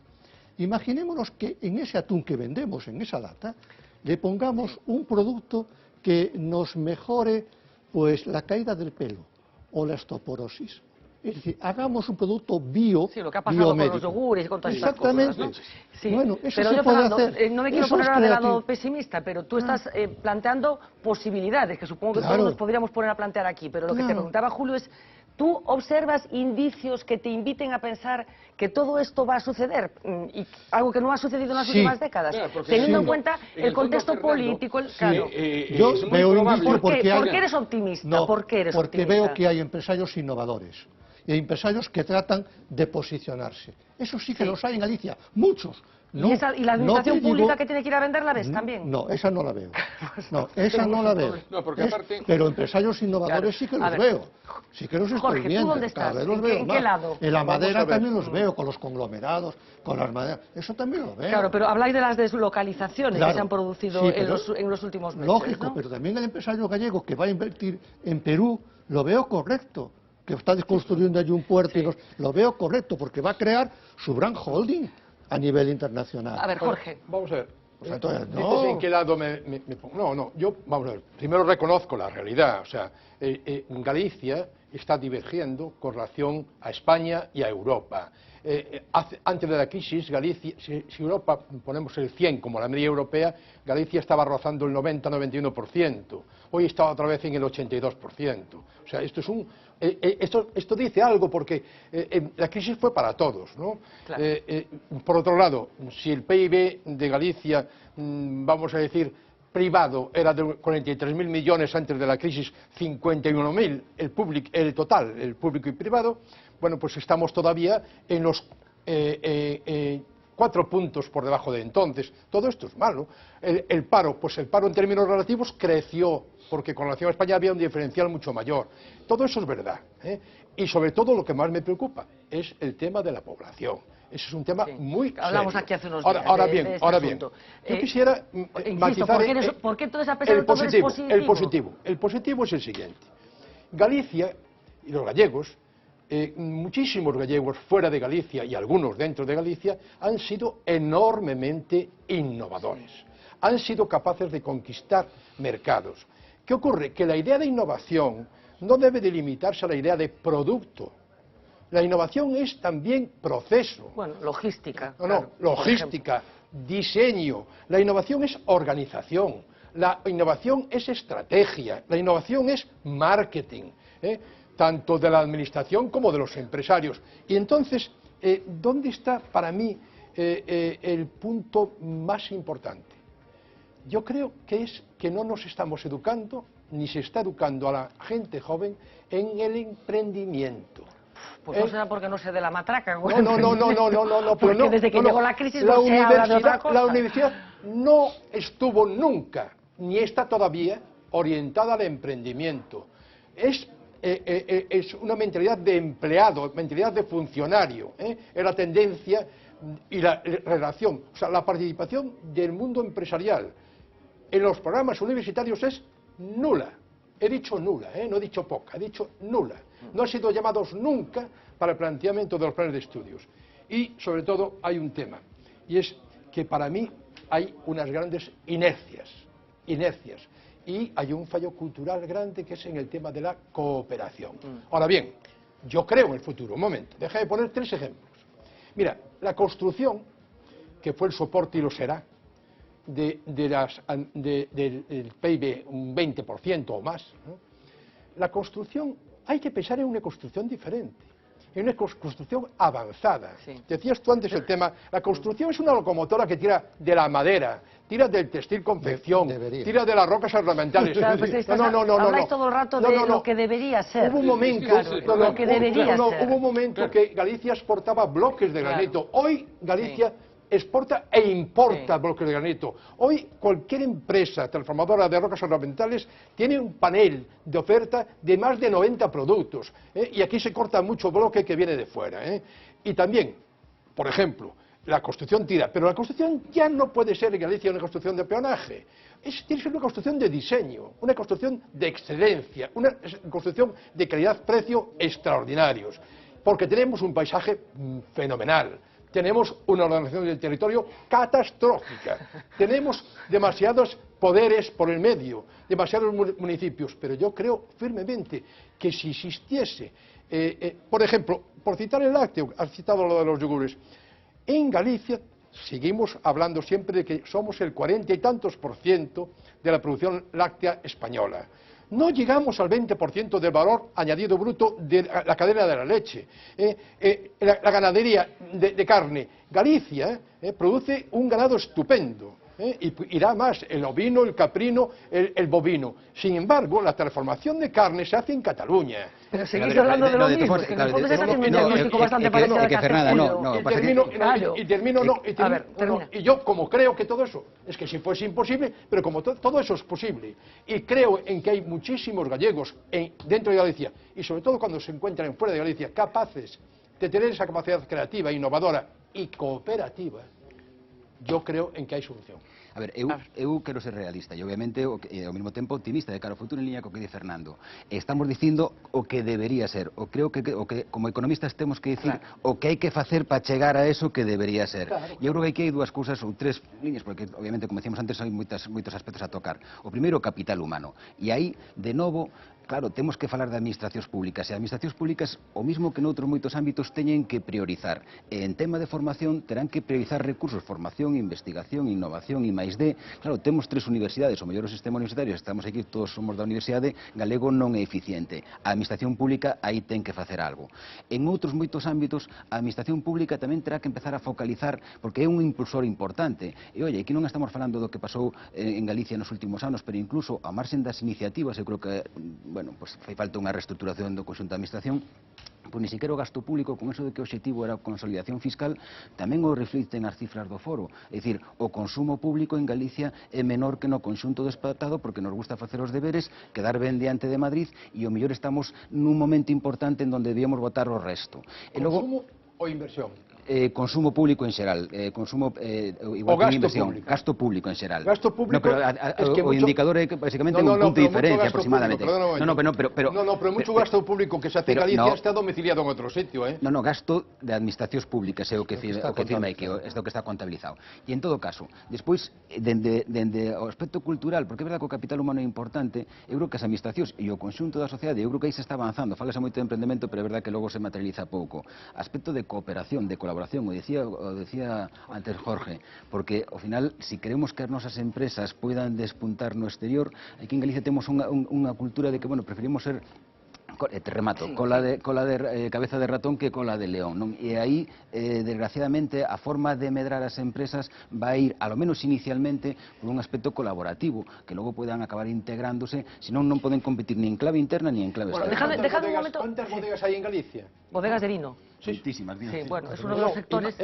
Imaginémonos que en ese atún que vendemos, en esa lata, le pongamos un producto que nos mejore pues la caída del pelo o la osteoporosis. Es decir, hagamos un producto biomédico. Sí, lo que ha pasado con los yogures y con todas estas cosas. Exactamente. Sí. Bueno, eso pero se yo, puede Fernando, hacer. no me quiero Eso poner es ahora del creativo. lado pesimista, pero tú estás planteando posibilidades, que supongo que todos nos podríamos poner a plantear aquí. Pero lo que te preguntaba, Julio, es, ¿tú observas indicios que te inviten a pensar que todo esto va a suceder? Y algo que no ha sucedido en las últimas décadas. Claro, teniendo en cuenta el contexto político. Claro. Yo veo indicios ¿Por qué eres optimista? No, ¿Por qué eres porque optimista? veo que hay empresarios innovadores. Y hay empresarios que tratan de posicionarse. Eso sí que los hay en Galicia, muchos. No, ¿Y la administración pública que tiene que ir a vender la ves también? No, esa no la veo. No, esa no la veo. No, porque aparte... Pero empresarios innovadores sí que los veo. Sí que los estoy Jorge, viendo. ¿tú dónde estás? Cada vez los veo ¿En más. qué lado? En la madera también los veo, con los conglomerados, con las maderas. Eso también lo veo. Claro, pero habláis de las deslocalizaciones que se han producido en los últimos meses. Lógico, ¿no? pero también el empresario gallego que va a invertir en Perú, lo veo correcto. Que está construyendo allí un puerto, lo veo correcto, porque va a crear su brand holding a nivel internacional. A ver, Jorge. Vamos a ver. Pues entonces, ¿En qué lado me pongo? No, yo, vamos a ver, primero reconozco la realidad, o sea, Galicia está divergiendo con relación a España y a Europa. Antes de la crisis, Galicia, si Europa ponemos el 100 como la media europea, Galicia estaba rozando el 90-91%. Hoy está otra vez en el 82%. O sea, esto dice algo porque la crisis fue para todos, ¿no? Claro. Por otro lado, si el PIB de Galicia, vamos a decir, privado era de 43.000 millones antes de la crisis, 51.000 el total, el público y privado, bueno, pues estamos todavía en los 4 puntos por debajo de entonces. Todo esto es malo. El paro, pues el paro en términos relativos creció, porque con relación a España había un diferencial mucho mayor. Todo eso es verdad, ¿eh? Y sobre todo lo que más me preocupa es el tema de la población. Ese es un tema muy serio. Hablamos aquí hace unos días. Ahora bien, yo quisiera matizar ¿por qué entonces, a pesar de todo, eres positivo? El positivo es el siguiente. Galicia y los gallegos, muchísimos gallegos fuera de Galicia y algunos dentro de Galicia, han sido enormemente innovadores. Han sido capaces de conquistar mercados. ¿Qué ocurre? Que la idea de innovación no debe de limitarse a la idea de producto. La innovación es también proceso. Bueno, logística. No, claro, logística, diseño. La innovación es organización. La innovación es estrategia. La innovación es marketing, tanto de la administración como de los empresarios. Y entonces, ¿dónde está para mí el punto más importante? Yo creo que es que no nos estamos educando, ni se está educando a la gente joven en el emprendimiento. Pues no será porque no sé de la matraca. No, pero porque no, desde que llegó la crisis no se habla de otra cosa. La universidad no estuvo nunca, ni está todavía, orientada al emprendimiento. Es una mentalidad de empleado, mentalidad de funcionario. Es la tendencia y la relación, o sea, la participación del mundo empresarial en los programas universitarios es nula. He dicho nula, no he dicho poca, he dicho nula. No han sido llamados nunca para el planteamiento de los planes de estudios. Y, sobre todo, hay un tema, y es que para mí hay unas grandes inercias, y hay un fallo cultural grande que es en el tema de la cooperación. Ahora bien, yo creo en el futuro. Un momento, déjame poner 3 ejemplos. Mira, la construcción, que fue el soporte y lo será, del PIB un 20% o más, ¿no? La construcción, hay que pensar en una construcción diferente, en una construcción avanzada. Sí. Decías tú antes el tema, la construcción es una locomotora que tira de la madera, tira del textil confección, tira de las rocas ornamentales. Claro, pues habláis todo el rato de lo que debería ser. Hubo un momento, hubo un momento que Galicia exportaba bloques de granito. Hoy Galicia exporta e importa bloques de granito. Hoy cualquier empresa transformadora de rocas ornamentales tiene un panel de oferta de más de 90 productos. Y aquí se corta mucho bloque que viene de fuera. Y también, por ejemplo, la construcción tira, pero la construcción ya no puede ser en Galicia una construcción de peonaje. Tiene que ser una construcción de diseño, una construcción de excelencia, una construcción de calidad-precio extraordinarios. Porque tenemos un paisaje fenomenal. Tenemos una ordenación del territorio catastrófica. Tenemos demasiados poderes por el medio, demasiados municipios. Pero yo creo firmemente que si existiese, por ejemplo, por citar el lácteo, has citado lo de los yogures, en Galicia seguimos hablando siempre de que somos el 40 y tantos % de la producción láctea española. No llegamos al 20% del valor añadido bruto de la cadena de la leche. La ganadería de carne. Galicia produce un ganado estupendo. Y irá más el ovino, el caprino, el bovino. Sin embargo, la transformación de carne se hace en Cataluña. Pero seguís hablando de lo mismo, que en el fondo se está haciendo un diagnóstico bastante parecido al que Y yo, como creo que todo eso, es que si fuese imposible, pero como todo eso es posible, y creo en que hay muchísimos gallegos dentro de Galicia, y sobre todo cuando se encuentran fuera de Galicia, capaces de tener esa capacidad creativa, innovadora y cooperativa, yo creo en que hai solución. A ver, eu quero ser realista e obviamente ao mesmo tempo optimista de cara ao futuro en liña co que di Fernando. Estamos dicindo o que debería ser, creo que como economistas temos que dicir o que hai que facer para chegar a eso que debería ser. E eu creo que hai dúas cousas ou 3 liñas, porque obviamente, como decíamos antes, hai moitos aspectos a tocar. O primeiro, o capital humano. E aí, de novo, claro, temos que falar de administracións públicas, e as administracións públicas, o mismo que noutros moitos ámbitos, teñen que priorizar. En tema de formación, terán que priorizar recursos, formación, investigación, innovación e máis de. Claro, temos 3 universidades, o mellor o sistema universitario, estamos aquí, todos somos da universidade, galego non é eficiente. A administración pública aí ten que facer algo. En outros moitos ámbitos, a administración pública tamén terá que empezar a focalizar, porque é un impulsor importante. E, oye, aquí non estamos falando do que pasou en Galicia nos últimos anos, pero incluso a marxen das iniciativas, eu creo que bueno, pues fai falta unha reestructuración do conxunto da administración, pois ni sequera o gasto público, con eso de que o obxectivo era a consolidación fiscal, tamén o reflicten as cifras do foro. É dicir, o consumo público en Galicia é menor que no conxunto do Estado porque nos gusta facer os deberes, quedar ben diante de Madrid, e o mellor estamos nun momento importante en donde debíamos votar o resto. Consumo ou inversión? consumo público en xeral, consumo igual que inversión, gasto público en xeral. Gasto público o indicador é basicamente un punto de diferencia aproximadamente. Pero mucho gasto público que se hace en Galicia está domiciliado en outro sitio, No, gasto de administracións públicas é o que firma que é o que está contabilizado. E en todo caso, despois, dende o aspecto cultural, porque é verdade que o capital humano é importante, eu creo que as administracións e o conxunto da sociedade, eu creo que aí se está avanzando, falase moito de emprendemento, pero é verdade que logo se materializa pouco. Aspecto de cooperación, de colaboración, o decía antes Jorge, porque ao final, si queremos que as nosas empresas poidan despuntar no exterior, aquí en Galicia temos unha cultura de que, bueno, preferimos ser cola de cabeza de ratón que cola de león, non? E aí, desgraciadamente, a forma de medrar as empresas vai ir, ao menos inicialmente, por un aspecto colaborativo, que logo podan acabar integrándose, senón non poden competir ni en clave interna ni en clave externa. Dejadme un momento. ¿Cuántas bodegas hay en Galicia? Bodegas de vino. Muchísimas. Sí, bueno, es uno de los sectores...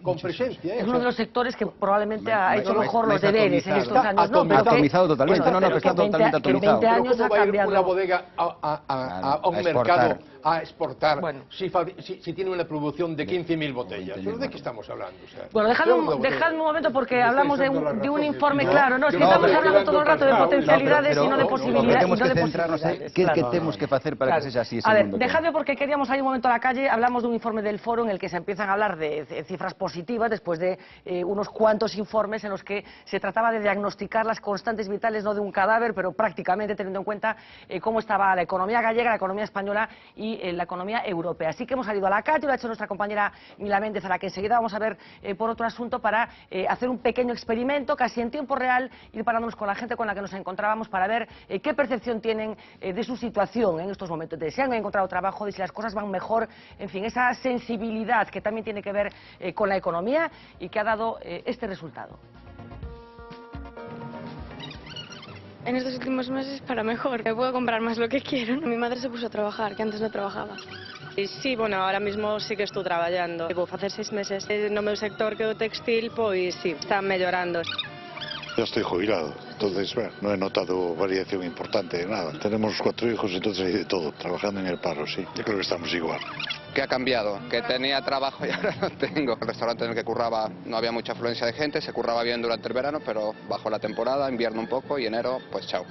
Con presencia. Es uno de los sectores que probablemente ha hecho mejor los deberes en estos años. Atomizado totalmente, que está totalmente atomizado. En 20 años ¿cómo ha va a ir cambiado? una bodega a un mercado a exportar si tiene una producción de 15.000 botellas? ¿Pero de qué estamos hablando? Bueno, dejadme un momento porque hablamos de un informe claro. No, es que estamos hablando todo el rato de potencialidades y no de posibilidades. Temos que centrarnos en que temos que facer para que sexa así ese mundo. A ver, dejadme porque queríamos salir un momento a la calle. Hablamos de un informe del Foro en el que se empiezan a hablar de cifras positivas después de unos cuantos informes en los que se trataba de diagnosticar las constantes vitales, no de un cadáver, pero prácticamente teniendo en cuenta cómo estaba la economía gallega, la economía española y la economía europea. Así que hemos salido a la calle, lo ha hecho nuestra compañera Mila Méndez, a la que enseguida vamos a ver por otro asunto, para hacer un pequeño experimento, casi en tiempo real, ir parándonos con la gente con la que nos encontrábamos para ver qué percepción tienen de su situación en estos momentos, de si han encontrado trabajo, de si las cosas van mejor, en fin, esa sensibilidad que también tiene que ver con la economía y que ha dado este resultado. En estos últimos meses para mejor, me puedo comprar más lo que quiero. Mi madre se puso a trabajar, que antes no trabajaba. Sí, bueno, ahora mismo sí que estou traballando. Hace 6 meses no meu sector que é o textil, pois sí, está mellorando. Yo estoy jubilado, entonces bueno, no he notado variación importante de nada. Tenemos 4 hijos, entonces hay de todo, trabajando en el paro, sí. Yo creo que estamos igual. ¿Qué ha cambiado? Que tenía trabajo y ahora no tengo. El restaurante en el que curraba no había mucha afluencia de gente, se curraba bien durante el verano, pero bajo la temporada, invierno un poco y enero, pues chao.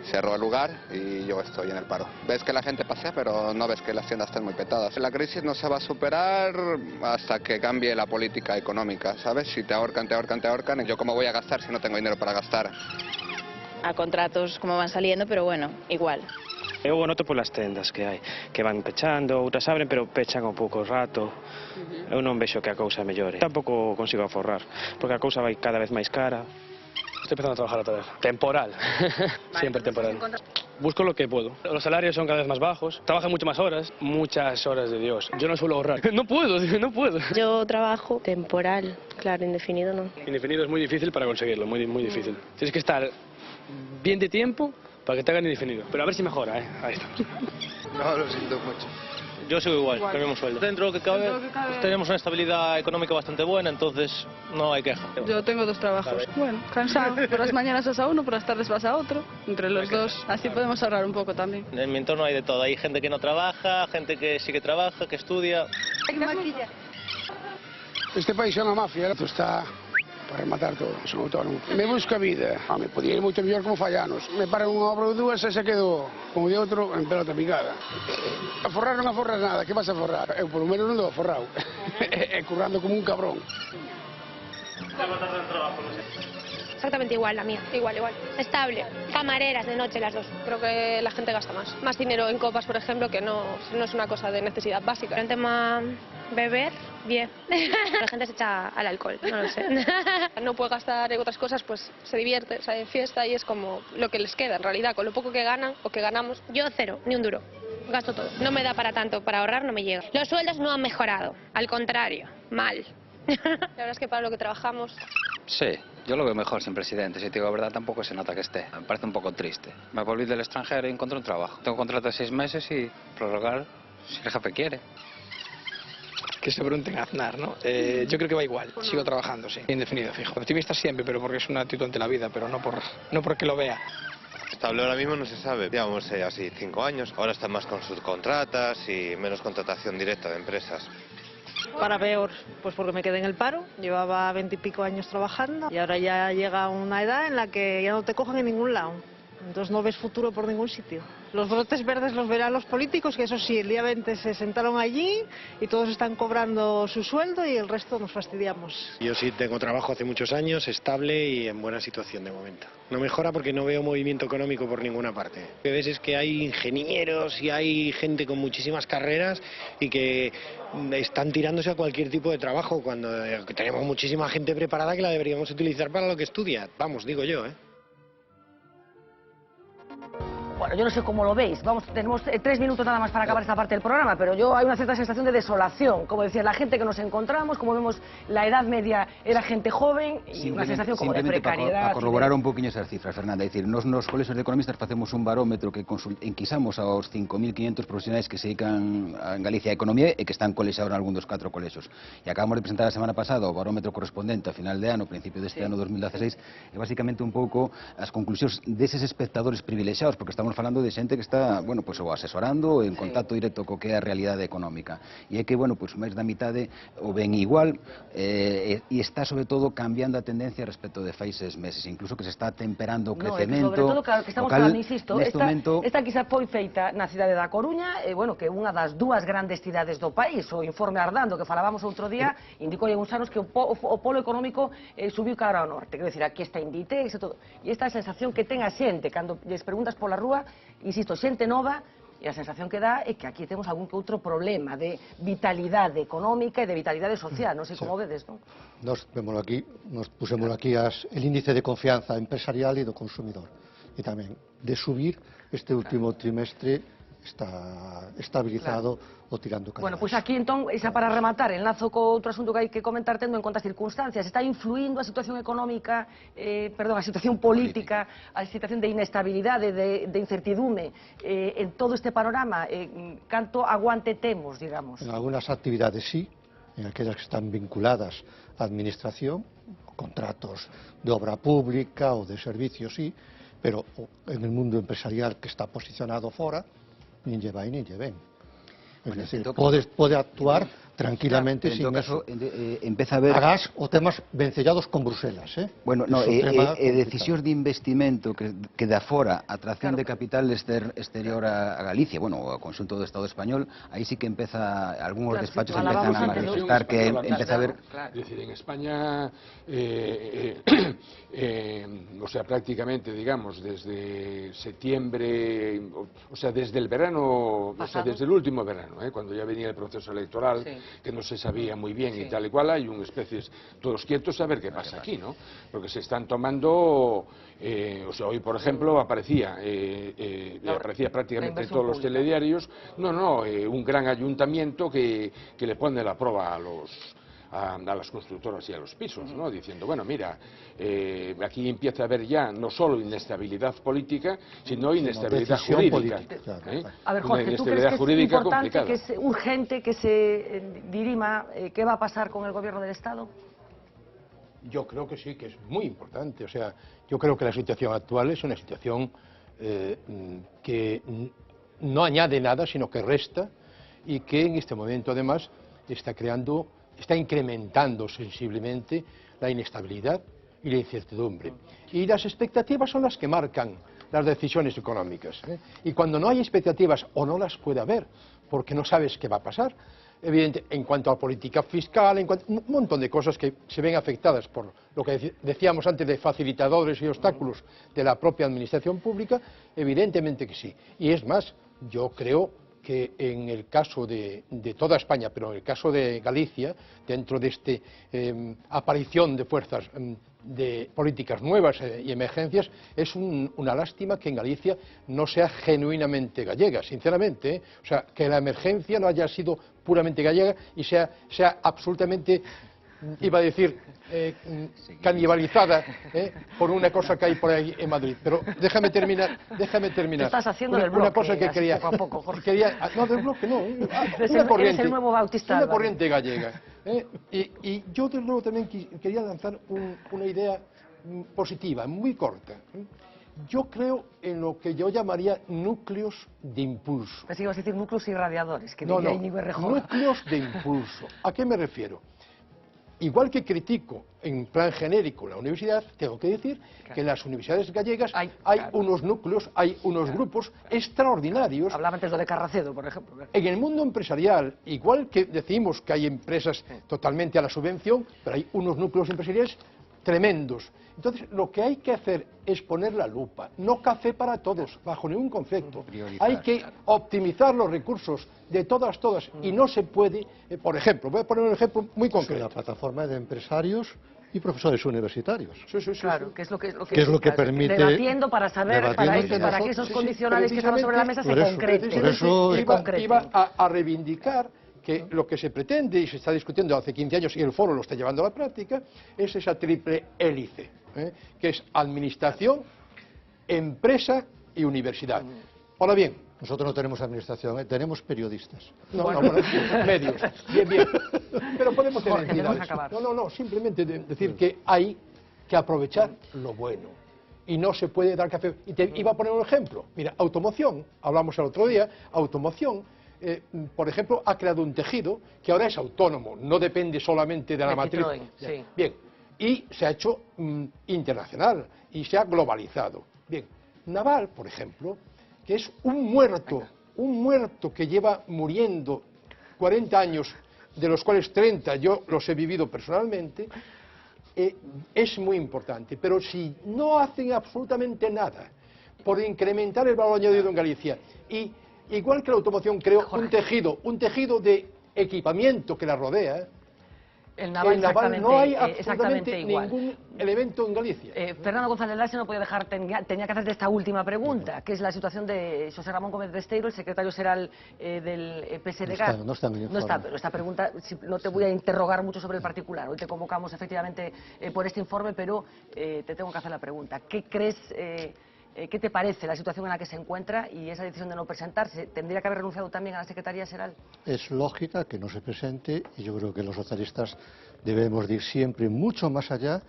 Cerró el lugar y yo estoy en el paro. Ves que la gente pasea, pero no ves que las tiendas están muy petadas. La crisis no se va a superar hasta que cambie la política económica, ¿sabes? Si te ahorcan, te ahorcan, te ahorcan. ¿Yo cómo voy a gastar si no tengo dinero para gastar? A contratos como van saliendo, pero bueno, igual. Eu o noto polas tendas que hai, que van pechando, outras abren, pero pechan un pouco rato. Eu non vexo que a cousa mellore. Tampouco consigo aforrar, porque a cousa vai cada vez máis cara. Estoy empezando a trabajar otra vez. Temporal. Siempre temporal. Busco lo que puedo. Los salarios son cada vez más bajos. Trabajan mucho más horas. Muchas horas de Dios. Yo no suelo ahorrar. No puedo, no puedo. Yo trabajo temporal, claro, indefinido no. Indefinido es muy difícil para conseguirlo, muy difícil. Tienes que estar bien de tiempo para que te hagan indefinido. Pero a ver si mejora, Ahí estamos. No, lo siento mucho. Yo sigo igual, con el mismo sueldo. Dentro de lo que cabe, tenemos una estabilidad económica bastante buena, entonces no hay queja. Yo tengo 2 trabajos. Bueno, cansado. Por las mañanas vas a uno, por las tardes vas a otro. Entre los dos, así podemos ahorrar un poco también. En mi entorno hay de todo. Hay gente que no trabaja, gente que sí que trabaja, que estudia. Este país é unha mafia, está para rematar todo, son autónomo. Me busca vida, me podía ir moito mellor como fallanos. Me paran unha obra ou dúas e se quedo, como de outro, en pelota picada. Aforrar non aforras nada, que vas a aforrar? Eu por lo menos non dou aforrado, currando como un cabrón. Exactamente igual la mía, igual. Estable. Camareras de noche las dos. Creo que la gente gasta más. Más dinero en copas, por ejemplo, que no es una cosa de necesidad básica. En tema beber, bien. La gente se echa al alcohol, no lo sé. No puede gastar en otras cosas, pues se divierte, sale en fiesta y es como lo que les queda en realidad. Con lo poco que ganan o que ganamos, yo 0, ni un duro. Gasto todo. No me da para tanto, para ahorrar no me llega. Los sueldos no han mejorado, al contrario, mal. La verdad es que para lo que trabajamos... Sí, yo lo veo mejor sin presidente. Si te digo la verdad, tampoco se nota que esté. Me parece un poco triste. Me volví del extranjero y encontré un trabajo. Tengo contrato de 6 meses y prorrogar si el jefe quiere. Que se pregunten a Aznar, ¿no? Yo creo que va igual. Sigo trabajando, sí. Indefinido, fijo. Optimista siempre, pero porque es una actitud ante la vida, pero no porque lo vea. Estable ahora mismo no se sabe. Llevamos así 5 años. Ahora están más con subcontratas y menos contratación directa de empresas. para peor, pues porque me quedé en el paro, llevaba 20 y pico años trabajando y ahora ya llega una edad en la que ya no te cogen en ningún lado. Entonces no ves futuro por ningún sitio. Los brotes verdes los verán los políticos, que eso sí, el día 20 se sentaron allí y todos están cobrando su sueldo y el resto nos fastidiamos. Yo sí tengo trabajo hace muchos años, estable y en buena situación de momento. No mejora porque no veo movimiento económico por ninguna parte. Lo que ves es que hay ingenieros y hay gente con muchísimas carreras y que están tirándose a cualquier tipo de trabajo cuando tenemos muchísima gente preparada que la deberíamos utilizar para lo que estudia. Vamos, digo yo, ¿eh? Bueno, yo no sé cómo lo veis. Vamos, tenemos 3 minutos nada más para acabar esta parte del programa, pero hay una cierta sensación de desolación. Como decía, la gente que nos encontramos, como vemos, la edad media era gente joven y una sensación como de precariedad. Para corroborar un poquinho esas cifras, Fernanda, é dicir, nos colexios de economistas facemos un barómetro que enquisamos aos 5.500 profesionais que se dedican en Galicia a economía e que están colexiados en algún dos 4 colexios. E acabamos de presentar a semana pasada o barómetro correspondente a final de ano, principio deste ano 2016, e basicamente un pouco as conclusións deses espectadores privilexiados, porque estamos falando de xente que está, bueno, pues, o asesorando en contacto directo co que é a realidade económica. E é que, bueno, pues, máis da mitade o ven igual e está, sobre todo, cambiando a tendencia respecto de fai 6 meses, incluso que se está temperando o crecemento. Sobre todo, claro, que estamos falando, insisto, esta quizá foi feita na cidade da Coruña, bueno, que é unha das dúas grandes cidades do país. O informe Ardando, que falábamos outro día, indicou hai uns anos que o polo económico subiu cara ao norte. Quero dicir, aquí está Inditex e todo. E esta sensación que ten a xente, cando lles preguntas pola rúa, insisto, xente nova, e a sensación que dá é que aquí temos algún que outro problema de vitalidade económica e de vitalidade social, non sei como vedes, non? Nos pusemos aquí el índice de confianza empresarial e do consumidor, e tamén de subir este último trimestre está estabilizado o tirando cara. Bueno, pois aquí entón, xa para rematar, enlazo co outro asunto que hai que comentar tendo en conta as circunstancias. Está influindo a situación económica, a situación política, a situación de inestabilidade, de incertidume en todo este panorama? Canto aguante temos, digamos? En algunas actividades sí, en aquellas que están vinculadas a administración, contratos de obra pública ou de servicios sí, pero en el mundo empresarial que está posicionado fora, nin lle vai nin lle ven. Es decir, pode actuar tranquilamente sin eso. Empeza a ver... Agás o temas vencellados con Bruselas, Bueno, no, decisións de investimento que da fora atracción de capital exterior a Galicia, bueno, ao conxunto do Estado español, aí sí que empeza, algúns despachos empezan a manifestar que empeza a ver... Es decir, en España, o sea, prácticamente, digamos, desde septiembre, o sea, desde el verano, o sea, desde el último verano, cuando ya venía el proceso electoral, que no se sabía muy bien y tal y cual, hay una especie, todos quietos a ver qué pasa aquí, ¿no? Porque se están tomando, o sea, hoy por ejemplo aparecía prácticamente en todos los telediarios, un gran ayuntamiento que le pone la prueba a las constructoras y a los pisos, ¿no? Diciendo, bueno, mira, aquí empieza a haber ya no solo inestabilidad política, sino inestabilidad jurídica. A ver, Jorge, ¿tú crees que es importante, que es urgente que se dirima qué va a pasar con el gobierno del Estado? Yo creo que sí, que es muy importante. O sea, yo creo que la situación actual es una situación que no añade nada, sino que resta, y que en este momento además está incrementando sensiblemente la inestabilidad y la incertidumbre. Y las expectativas son las que marcan las decisiones económicas. Y cuando no hay expectativas o no las puede haber, porque no sabes qué va a pasar, evidente, en cuanto a política fiscal, un montón de cosas que se ven afectadas por lo que decíamos antes de facilitadores y obstáculos de la propia administración pública, evidentemente que sí. Y es más, yo creo que en el caso de toda España, pero en el caso de Galicia, dentro de esta aparición de fuerzas de políticas nuevas y emergencias, es una lástima que en Galicia no sea genuinamente gallega, sinceramente, O sea, que la emergencia no haya sido puramente gallega y sea absolutamente, iba a decir, canibalizada por una cosa que hay por ahí en Madrid. Pero déjame terminar. Estás haciendo del bloque, una cosa que quería, poco a poco, Jorge. No, del bloque no. Eres el nuevo Bautista. Una corriente gallega. Y yo desde luego también quería lanzar una idea positiva, muy corta. Yo creo en lo que yo llamaría núcleos de impulso. Pensé que ibas a decir núcleos irradiadores, que No, diría Íñigo Errejón. núcleos de impulso. ¿A qué me refiero? Igual que critico en plan genérico la universidad, tengo que decir que en las universidades gallegas hay unos núcleos, hay unos grupos extraordinarios. Hablaba antes de Carracedo, por ejemplo. En el mundo empresarial, igual que decimos que hay empresas totalmente a la subvención, pero hay unos núcleos empresariales tremendos. Entonces, lo que hay que hacer es poner la lupa, no café para todos, bajo ningún concepto. Hay que optimizar los recursos de todas, y no se puede, por ejemplo, voy a poner un ejemplo muy concreto. La plataforma de empresarios y profesores universitarios. Claro, que es lo que permite... Debatiendo para saber, para que esos condicionales que estaban sobre la mesa se concreten. Iba a reivindicar que lo que se pretende y se está discutiendo hace 15 años y el foro lo está llevando a la práctica es esa triple hélice, que es administración, empresa y universidad. Ahora bien, nosotros no tenemos administración, tenemos periodistas. Medios. Bien. Pero podemos tener entidades. No, simplemente decir que hay que aprovechar lo bueno. Y no se puede dar café. Y te iba a poner un ejemplo. Mira, automoción, hablamos el otro día, automoción, por ejemplo, ha creado un tejido que ahora es autónomo, no depende solamente de la matriz. Sí. Bien, y se ha hecho internacional y se ha globalizado. Bien, Naval, por ejemplo, que es un muerto que lleva muriendo 40 años, de los cuales 30 yo los he vivido personalmente, es muy importante. Pero si no hacen absolutamente nada por incrementar el valor añadido en Galicia, y igual que la automoción creo un tejido de equipamiento que la rodea, el Naval no hay absolutamente ningún elemento en Galicia. Fernando González Laxe no puede dejar, tenía que hacerte esta última pregunta, que es la situación de José Ramón Gómez Besteiro, el secretario general del PSDG. No está, pero esta pregunta no te voy a interrogar mucho sobre el particular. Hoy te convocamos efectivamente por este informe, pero te tengo que hacer la pregunta. ¿Qué crees, qué te parece la situación en la que se encuentra y esa decisión de no presentarse? ¿Tendría que haber renunciado también a la Secretaría General? Es lógica que no se presente y yo creo que los socialistas debemos de ir siempre mucho más allá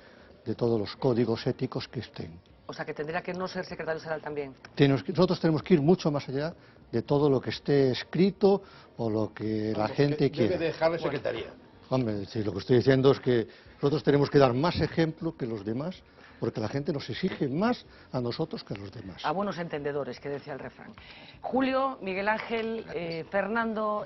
de todos los códigos éticos que estén. O sea, que tendría que no ser secretario general también. Nosotros tenemos que ir mucho más allá de todo lo que esté escrito o lo que la gente quiera. Debe dejar la secretaría. Hombre, sí, lo que estoy diciendo es que nosotros tenemos que dar más ejemplo que los demás, porque la gente nos exige más a nosotros que a los demás. A buenos entendedores, que decía el refrán. Julio, Miguel Ángel, Fernando,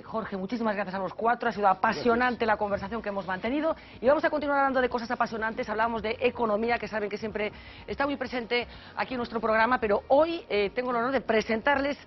Jorge, muchísimas gracias a los cuatro. Ha sido apasionante la conversación que hemos mantenido y vamos a continuar hablando de cosas apasionantes. Hablábamos de economía, que saben que siempre está muy presente aquí en nuestro programa, pero hoy tengo el honor de presentarles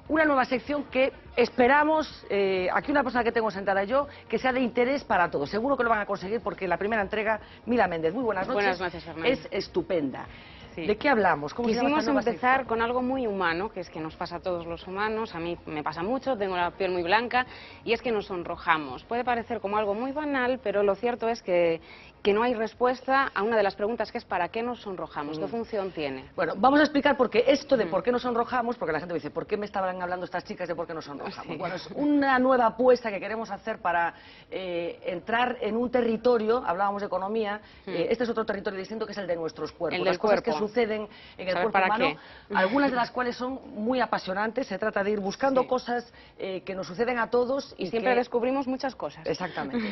una nueva sección que esperamos, aquí una persona que tengo sentada yo, que sea de interés para todos. Seguro que lo van a conseguir porque la primera entrega, Mila Méndez, muy buenas noches. Buenas noches, Fernando. Es estupenda. Sí. ¿De qué hablamos? Quisimos empezar con algo muy humano, que es que nos pasa a todos los humanos, a mí me pasa mucho, tengo la piel muy blanca, y es que nos sonrojamos. Puede parecer como algo muy banal, pero lo cierto es que no hay respuesta a una de las preguntas, que es ¿para qué nos sonrojamos? ¿Qué función tiene? Bueno, vamos a explicar por qué esto de por qué nos sonrojamos, porque la gente me dice, ¿por qué me estaban hablando estas chicas de por qué nos sonrojamos? Sí. Bueno, es una nueva apuesta que queremos hacer para entrar en un territorio, hablábamos de economía, este es otro territorio distinto que es el de nuestros cuerpos. El del cuerpo. Que suceden en el cuerpo humano, algunas de las cuales son muy apasionantes. Se trata de ir buscando cosas que nos suceden a todos y siempre descubrimos muchas cosas. Exactamente.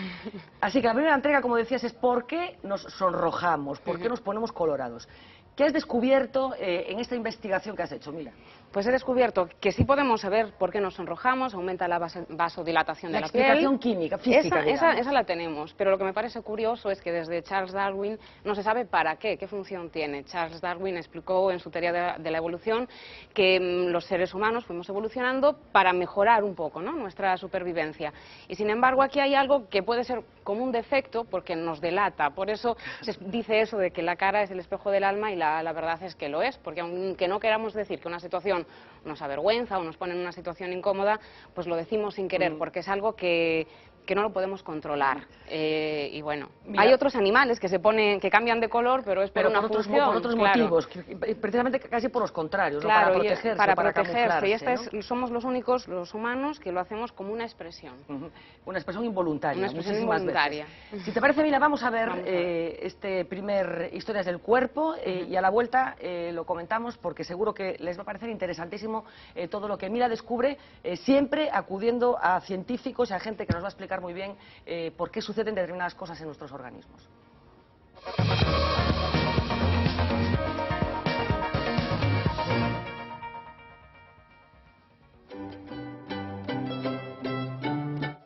Así que la primera entrega, como decías, es ¿por qué nos sonrojamos? ¿Por qué nos ponemos colorados? ¿Qué has descubierto en esta investigación que has hecho? Mira. Pues he descubierto que sí podemos saber por qué nos sonrojamos, aumenta la vasodilatación de la piel. La explicación química, física. Esa la tenemos, pero lo que me parece curioso es que desde Charles Darwin no se sabe para qué función tiene. Charles Darwin explicó en su teoría de la evolución que los seres humanos fuimos evolucionando para mejorar un poco, ¿no?, nuestra supervivencia. Y sin embargo aquí hay algo que puede ser como un defecto porque nos delata. Por eso se dice eso de que la cara es el espejo del alma y la verdad es que lo es, porque aunque no queramos decir que una situación nos avergüenza o nos pone en una situación incómoda, pues lo decimos sin querer, porque es algo que que no lo podemos controlar. Y bueno, hay otros animales que cambian de color, pero es por una función. Por otros motivos, precisamente casi por los contrarios, claro, ¿no? Para protegerse, para protegerse. Y somos los únicos, los humanos, que lo hacemos como una expresión. Una expresión involuntaria. Una expresión involuntaria. Si te parece, Mila, vamos a ver este primer Historias del Cuerpo y a la vuelta lo comentamos porque seguro que les va a parecer interesantísimo todo lo que Mila descubre, siempre acudiendo a científicos y a gente que nos va a explicar muy bien por qué suceden determinadas cosas en nuestros organismos.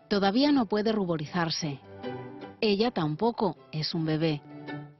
Todavía no puede ruborizarse. Ella tampoco, es un bebé.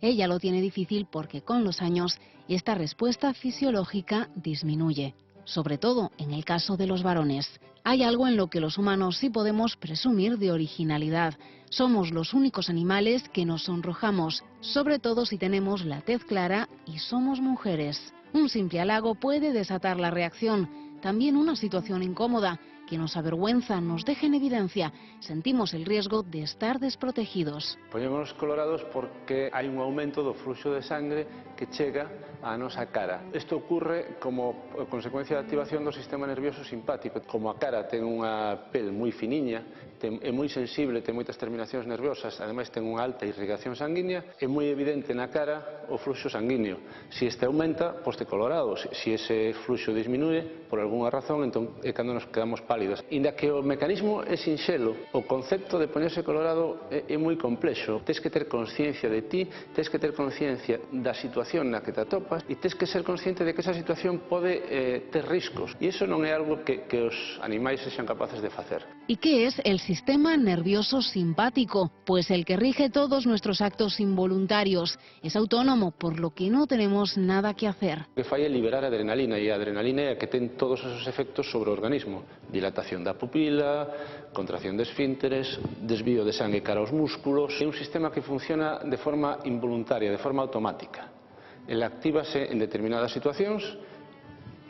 Ella lo tiene difícil porque con los años esta respuesta fisiológica disminuye, sobre todo en el caso de los varones. Hay algo en lo que los humanos sí podemos presumir de originalidad. Somos los únicos animales que nos sonrojamos, sobre todo si tenemos la tez clara y somos mujeres. Un simple halago puede desatar la reacción, también una situación incómoda que nos avergüenza, nos deja en evidencia, sentimos el riesgo de estar desprotegidos. Poñémonos colorados porque hai un aumento do fluxo de sangre que chega á nosa cara. Isto ocurre como consecuencia da activación do sistema nervioso simpático. Como a cara ten unha pel moi finiña, é moi sensible, ten moitas terminacións nerviosas, ademais ten unha alta irrigación sanguínea, é moi evidente na cara o fluxo sanguíneo. Se este aumenta, poste colorado. Se ese fluxo disminúe, por algunha razón, entón é cando nos quedamos pálidos. Inda que o mecanismo é sinxelo, o concepto de ponerse colorado é moi complexo. Tes que ter consciencia de ti, tes que ter consciencia da situación na que te atopas e tes que ser consciente de que esa situación pode ter riscos. E iso non é algo que os animais sexan capaces de facer. ¿Y qué es el sistema nervioso simpático? Pues el que rige todos nuestros actos involuntarios. Es autónomo, por lo que no tenemos nada que hacer. O que fai é liberar adrenalina, e a adrenalina é a que ten todos esos efectos sobre o organismo. Dilatación da pupila, contracción de esfínteres, desvío de sangue cara aos músculos. É un sistema que funciona de forma involuntaria, de forma automática. El actívase en determinadas situacións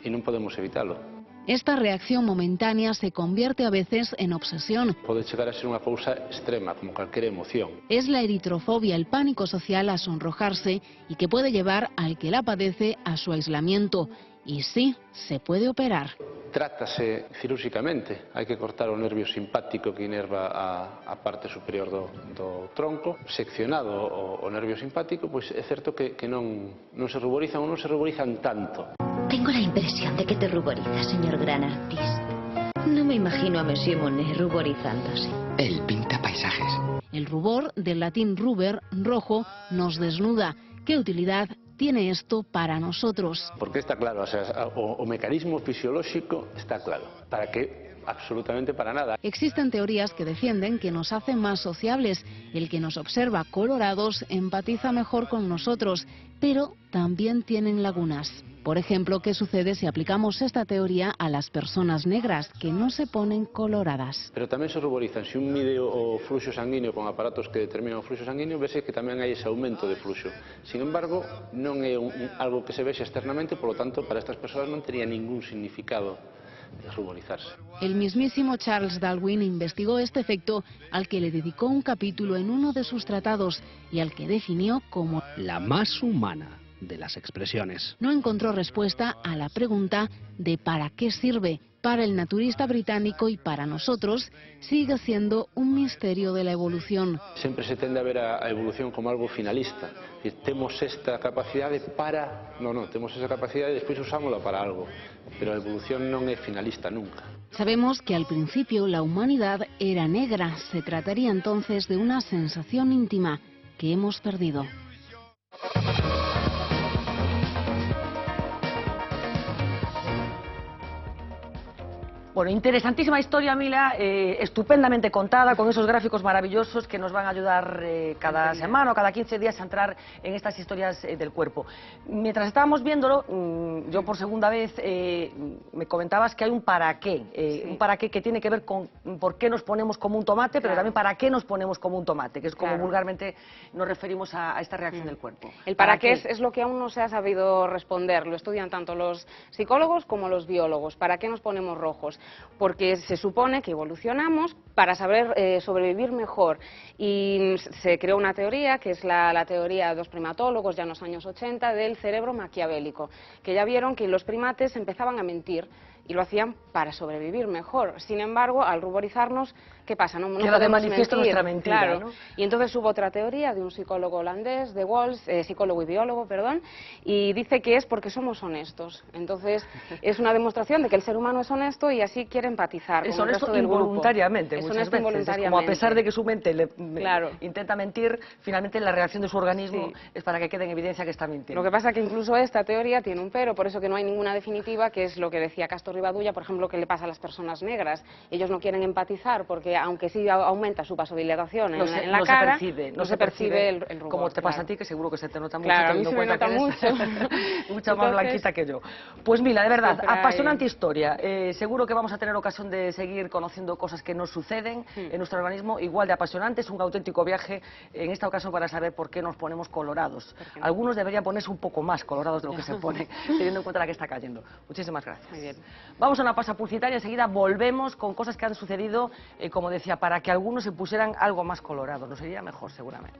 e non podemos evitalo. Esta reacción momentánea se convierte a veces en obsesión. Pode chegar a ser unha cousa extrema, como calquera emoción. Es la eritrofobia, el pánico social a sonrojarse y que puede llevar al que la padece a su aislamiento. Y sí, se puede operar. Trátase cirúrxicamente. Hai que cortar o nervio simpático que inerva a parte superior do tronco. Seccionado o nervio simpático, pois é certo que non se ruborizan ou non se ruborizan tanto. Tengo la impresión de que te ruboriza, señor gran artista. No me imagino a Monsieur Monet ruborizándose. Él pinta paisajes. El rubor, del latín ruber, rojo, nos desnuda. ¿Qué utilidad tiene esto para nosotros? Porque está claro, o mecanismo fisiolóxico está claro. Para que absolutamente para nada. Existen teorías que defienden que nos hace más sociables. El que nos observa colorados empatiza mejor con nosotros, pero también tienen lagunas. Por ejemplo, ¿qué sucede si aplicamos esta teoría a las personas negras que no se ponen coloradas? Pero tamén se ruborizan. Se un mide o fluxo sanguíneo con aparatos que determinan o fluxo sanguíneo, vese que tamén hai ese aumento de fluxo. Sin embargo, non é algo que se vexe externamente, por lo tanto, para estas persoas non tería ningún significado de ruborizarse. El mismísimo Charles Darwin investigó este efecto, al que le dedicó un capítulo en uno de sus tratados y al que definió como la más humana de las expresiones. No encontró respuesta a la pregunta de ¿para qué sirve? Para el naturista británico y para nosotros sigue siendo un misterio de la evolución. Sempre se tende a ver a evolución como algo finalista. Temos esta capacidade para... Non, temos esa capacidade e despois usámola para algo. Pero a evolución non é finalista nunca. Sabemos que al principio la humanidad era negra. Se trataría entonces de una sensación íntima que hemos perdido. Bueno, interesantísima historia, Mila, estupendamente contada, con esos gráficos maravillosos que nos van a ayudar cada semana o cada 15 días a entrar en estas historias del cuerpo. Mientras estábamos viéndolo, yo por segunda vez me comentabas que hay un para qué, un para qué que tiene que ver con por qué nos ponemos como un tomate, pero también para qué nos ponemos como un tomate, que es como vulgarmente nos referimos a esta reacción del cuerpo. El para qué es lo que aún no se ha sabido responder, lo estudian tanto los psicólogos como los biólogos. ¿Para qué nos ponemos rojos? porque se supone que evolucionamos para saber sobrevivir mejor. Y se creó una teoría, que es la teoría de los primatólogos ya en los años 80, del cerebro maquiavélico, que ya vieron que los primates empezaban a mentir y lo hacían para sobrevivir mejor. Sin embargo, al ruborizarnos, ¿qué pasa? No queda de manifiesto mentir, nuestra mentira, claro. ¿no? Y entonces hubo otra teoría de un psicólogo holandés, de Walsh, psicólogo y biólogo, perdón, y dice que es porque somos honestos. Entonces, es una demostración de que el ser humano es honesto y así quiere empatizar Es con el resto honesto del grupo. involuntariamente, muchas veces. Involuntariamente. Es como a pesar de que su mente Claro. intenta mentir, finalmente la reacción de su organismo es para que quede en evidencia que está mintiendo. Lo que pasa es que incluso esta teoría tiene un pero, por eso que no hay ninguna definitiva, que es lo que decía Castor Rivadulla, por ejemplo, que le pasa a las personas negras. Ellos no quieren empatizar porque, aunque sí aumenta su vasodilatación en la cara, no se percibe el rubor. Como te pasa a ti, que seguro que se te nota mucho. Claro, a mí se me nota mucho. Mucha más blanquita que yo. Pues Mila, de verdad, apasionante historia. Seguro que vamos a tener ocasión de seguir conociendo cosas que nos suceden en nuestro organismo, igual de apasionantes, un auténtico viaje, en esta ocasión para saber por qué nos ponemos colorados. Algunos deberían ponerse un poco más colorados de lo que se pone, teniendo en cuenta la que está cayendo. Muchísimas gracias. Muy bien. Vamos a una pausa publicitaria, enseguida volvemos con cosas que han sucedido, como decía, para que algunos se pusieran algo más colorados. Nos iría mejor, seguramente.